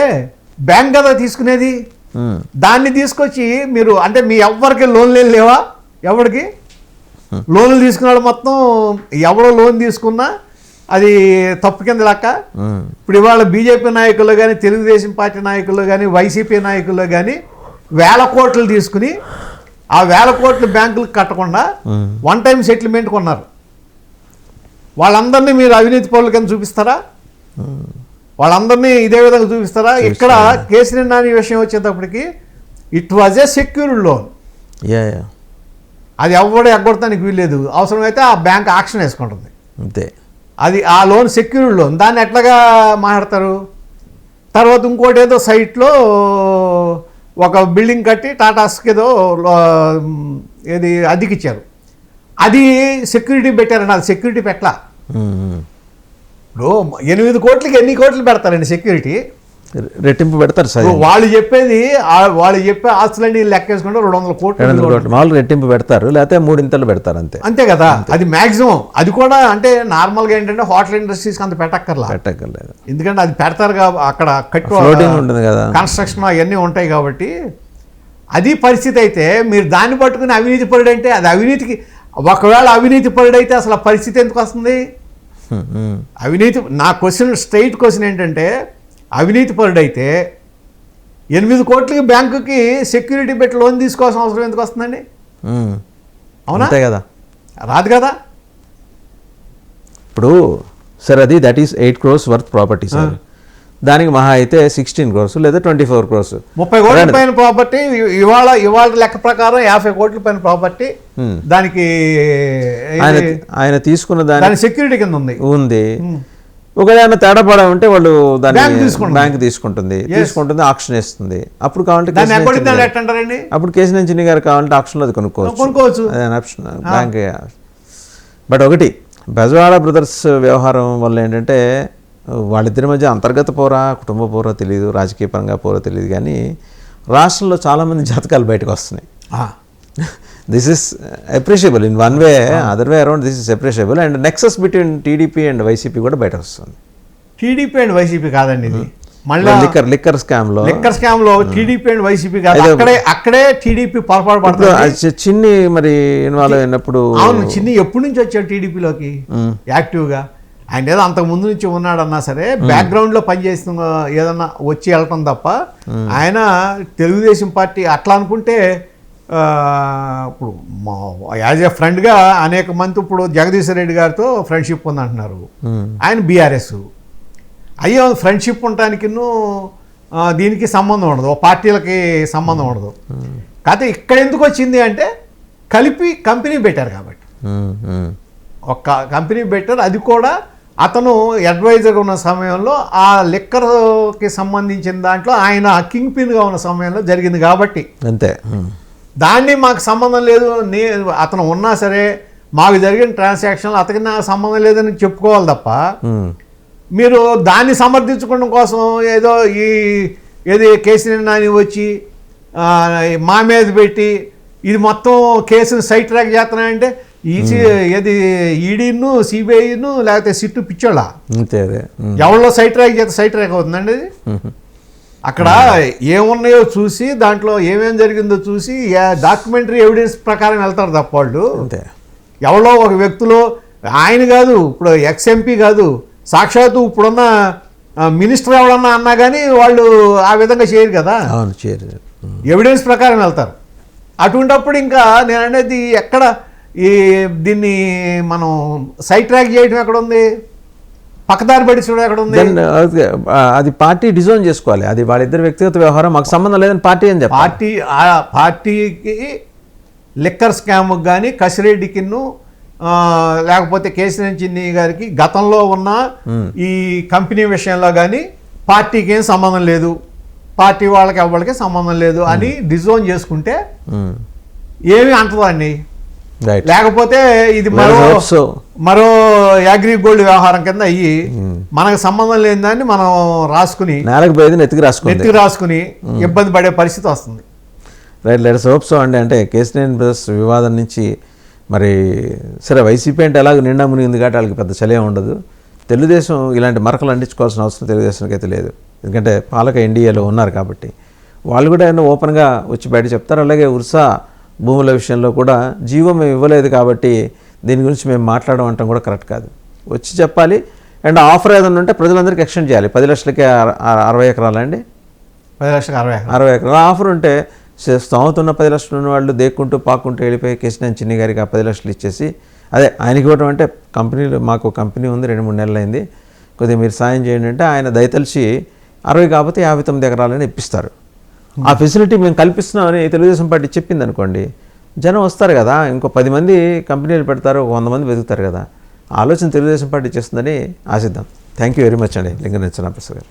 బ్యాంక్ కదా తీసుకునేది. దాన్ని తీసుకొచ్చి మీరు అంటే మీ ఎవరికి లోన్లు లేవా? ఎవరికి లోన్లు తీసుకున్నాడు మొత్తం ఎవరో లోన్ తీసుకున్నా అది తప్పు కింద లెక్క. ఇప్పుడు ఇవాళ బీజేపీ నాయకుల్లో కానీ తెలుగుదేశం పార్టీ నాయకుల్లో కానీ వైసీపీ నాయకుల్లో కానీ 1000 కోట్లు తీసుకుని ఆ 1000 కోట్లు బ్యాంకులకు కట్టకుండా వన్ టైం సెటిల్మెంట్ కొన్నారు. వాళ్ళందరినీ మీరు అవినీతి పనుల కింద చూపిస్తారా? వాళ్ళందరినీ ఇదే విధంగా చూపిస్తారా? ఇక్కడ కేసీఆర్ నాని విషయం వచ్చేటప్పటికి it was a secured loan. అది ఎవడో ఎగ్గొడతానికి వీల్లేదు. అవసరమైతే ఆ బ్యాంక్ యాక్షన్ వేసుకుంటుంది అంతే. అది ఆ లోన్ సెక్యూర్డ్ లోన్, దాన్ని ఎట్లాగా మాట్లాడతారు? తర్వాత ఇంకోటి ఏదో సైట్లో ఒక బిల్డింగ్ కట్టి టాటాస్కి ఏదో ఏది అద్దెకిచ్చారు, అది సెక్యూరిటీ పెట్టారండి. అది సెక్యూరిటీ పెట్టలా. ఇప్పుడు 8 కోట్లకి ఎన్ని కోట్లు పెడతారండి సెక్యూరిటీ? రెట్టింపు పెడతారు సార్. వాళ్ళు చెప్పే ఆస్తులన్నీ లెక్కేసుకుంటే 200 కోట్లు మామూలు రెట్టింపు పెడతారు, లేకపోతే 3 పెడతారు అంతే. అంతే కదా. అది మాక్సిమం. అది కూడా అంటే నార్మల్గా ఏంటంటే హోటల్ ఇండస్ట్రీస్కి అంత పెట్టక్కర్లేదు, ఎందుకంటే అది పెడతారు అక్కడ ఉంటుంది కదా, కన్స్ట్రక్షన్ అవన్నీ ఉంటాయి కాబట్టి. అది పరిస్థితి అయితే మీరు దాన్ని పట్టుకుని అవినీతి పరుడు అంటే అది అవినీతికి, ఒకవేళ అవినీతి పరుడైతే అసలు ఆ పరిస్థితి ఎందుకు వస్తుంది? అవినీతి నా స్ట్రైట్ క్వశ్చన్ ఏంటంటే, అవినీతి పరుడైతే 8 కోట్లకి బ్యాంకుకి సెక్యూరిటీ పెట్టి లోన్ తీసుకోవాల్సిన అవసరం ఎందుకు వస్తుందండి? అవునా కదా? రాదు కదా. ఇప్పుడు సార్ అది that is 8 crores worth property sir. దానికి మహా అయితే 16 crores లేదా 24 crores, 30 కోట్ల పైన ప్రాపర్టీ. ఇవాళ లెక్క ప్రకారం 50 కోట్ల పైన ప్రాపర్టీ దానికి ఆయన తీసుకున్న దాని సెక్యూరిటీ కింద ఉంది. ఒకవేళ తేడా పడా ఉంటే వాళ్ళు దాన్ని బ్యాంక్ తీసుకుంటుంది ఆక్షన్ వేస్తుంది. అప్పుడు కావాలంటే దాన్ని ఎట్టంటారండి, అప్పుడు కేసీఆర్ చిన్ని గారు కావాలంటే ఆక్షన్లో అది కొనుక్కోవచ్చు, అదే ఆప్షన్ బ్యాంక్. బట్ ఒకటి బెజవాడ బ్రదర్స్ వ్యవహారం వల్ల ఏంటంటే వాళ్ళిద్దరి మధ్య అంతర్గత పోరా కుటుంబ పోరా తెలియదు, రాజకీయ పరంగా పోరా తెలియదు, కానీ రాష్ట్రంలో చాలామంది జాతకాలు బయటకు వస్తున్నాయి. This is appreciable in one way, other way around this is appreciable. And nexus between TDP and YCP కూడా బయట వస్తుంది. టీడీపీ అండ్ వైసీపీ కాదండి ఇది, మళ్ళీ లిక్కర్ స్కామ్ లో టీడీపీ అండ్ వైసీపీ కాదు, అక్కడే టీడీపీ పొరపాటు పడుతుంది. చిన్ని మరి ఇన్వాల్వ్ అయినప్పుడు, అవును చిన్ని ఎప్పటి నుంచి వచ్చాడు టీడీపీలోకి యాక్టివ్గా, ఆయన ఏదో అంతకు ముందు నుంచి ఉన్నాడన్నా సరే బ్యాక్గ్రౌండ్లో పనిచేస్తున్న ఏదన్నా వచ్చి వెళ్ళటం తప్ప ఆయన తెలుగుదేశం పార్టీ అట్లా అనుకుంటే ఇప్పుడు యాజ్ ఏ ఫ్రెండ్గా అనేక మంది ఇప్పుడు జగదీశ్ రెడ్డి గారితో ఫ్రెండ్షిప్ ఉందంటున్నారు, ఆయన బీఆర్ఎస్. అయ్యో ఫ్రెండ్షిప్ ఉండటానికి దీనికి సంబంధం ఉండదు, పార్టీలకి సంబంధం ఉండదు. కాకపోతే ఇక్కడ ఎందుకు వచ్చింది అంటే కలిపి కంపెనీ పెట్టారు కాబట్టి, ఒక కంపెనీ పెట్టారు, అది కూడా అతను అడ్వైజర్గా ఉన్న సమయంలో ఆ లిక్కర్కి సంబంధించిన దాంట్లో ఆయన కింగ్ పిన్గా ఉన్న సమయంలో జరిగింది కాబట్టి అంతే. దాన్ని మాకు సంబంధం లేదు, అతను ఉన్నా సరే మాకు జరిగిన ట్రాన్సాక్షన్లు అతనికి నాకు సంబంధం లేదని చెప్పుకోవాలి తప్ప, మీరు దాన్ని సమర్థించుకోవడం కోసం ఏది కేసీఆర్ నాని వచ్చి మా మీద పెట్టి ఇది మొత్తం కేసును సైట్ ట్రాక్ చేస్తున్నాయంటే ఏది ఈడీను సిబిఐను లేకపోతే సిట్టు పిచ్చోళ్ళ ఎవరిలో సైట్ ట్రాక్ అవుతుందండి అది. అక్కడ ఏమున్నాయో చూసి దాంట్లో ఏమేమి జరిగిందో చూసి డాక్యుమెంటరీ ఎవిడెన్స్ ప్రకారం వెళ్తారు తప్ప వాళ్ళు ఎవరో ఒక వ్యక్తులు, ఆయన కాదు ఇప్పుడు ఎక్స్ఎంపీ కాదు, సాక్షాత్తు ఇప్పుడున్న మినిస్టర్ ఎవరన్నా అన్నా కానీ వాళ్ళు ఆ విధంగా చేయరు కదా, ఎవిడెన్స్ ప్రకారం వెళ్తారు. అటువంటిప్పుడు ఇంకా నేను అనేది ఎక్కడ దీన్ని మనం సైట్ ట్రాక్ చేయడం ఎక్కడ ఉంది, పక్కదారి పడిచడం ఎక్కడ ఉంది, అది పార్టీ డిజైన్ చేసుకోవాలి, అది వాళ్ళిద్దరు వ్యక్తిగత వ్యవహారం, మాకు సంబంధం లేదని పార్టీ అని చెప్పి పార్టీకి లిక్కర్ స్కామ్కి కానీ కసిరెడ్డికి లేకపోతే కేసీఆర్ చిన్ని గారికి గతంలో ఉన్న ఈ కంపెనీ విషయంలో కానీ పార్టీకి ఏం సంబంధం లేదు, పార్టీ వాళ్ళకి ఎవరికి సంబంధం లేదు అని డిజైన్ చేసుకుంటే ఏమి అంటదండి. లేకపోతే ఇది మరో అగ్రి గోల్డ్ వ్యవహారం కింద అయ్యి మనకు సంబంధం లేని దాన్ని మనం రాసుకుని నెత్తికి రాసుకుని ఇబ్బంది పడే పరిస్థితి వస్తుంది. రైట్, లెట్స్ హోప్ సో అండి. అంటే కేసీఆర్ బ్రదర్స్ వివాదం నుంచి మరి సరే వైసీపీ అంటే ఎలాగో నిండా మునిగింది కాబట్టి వాళ్ళకి పెద్ద చలే ఉండదు. తెలుగుదేశం ఇలాంటి మరకలు అంటించుకోవాల్సిన అవసరం తెలుగుదేశానికి అయితే లేదు, ఎందుకంటే పాలక ఎన్డీఏలో ఉన్నారు కాబట్టి వాళ్ళు కూడా ఏమన్నా ఓపెన్గా వచ్చి బయట చెప్తారు. అలాగే ఉర్సా భూముల విషయంలో కూడా జీవో మేము ఇవ్వలేదు కాబట్టి దీని గురించి మేము మాట్లాడడం అంటాం కూడా కరెక్ట్ కాదు, వచ్చి చెప్పాలి. అండ్ ఆఫర్ ఏదైనా ఉంటే ప్రజలందరికీ ఎక్స్టెండ్ చేయాలి. 10 లక్షలకి 60 ఎకరాలు అండి, 10 లక్షలకి 60 ఎకరాలు ఆఫర్ ఉంటే స్తోమతున్న 10 లక్షలు ఉన్న వాళ్ళు దేక్కుంటూ పాక్కుంటూ వెళ్ళిపోయి కేసీఆర్ చిన్ని గారికి ఆ 10 లక్షలు ఇచ్చేసి, అదే ఆయనకి ఇవ్వడం అంటే కంపెనీలో మాకు కంపెనీ ఉంది 2-3 నెలలు అయింది, కొద్దిగా మీరు సాయం చేయండి అంటే ఆయన దయతలిచి 60 కాకపోతే 59 ఎకరాలని ఇప్పిస్తారు. ఆ ఫెసిలిటీ మేము కల్పిస్తున్నామని తెలుగుదేశం పార్టీ చెప్పింది అనుకోండి, జనం వస్తారు కదా, ఇంకో 10 మంది కంపెనీలు పెడతారు, 100 మంది వెతుకుతారు కదా. ఆలోచన తెలుగుదేశం పార్టీ చేస్తుందని ఆశిద్దాం. థ్యాంక్ యూ వెరీ మచ్ అండి లింగన్ చిన్నప్రసాద్ గారు.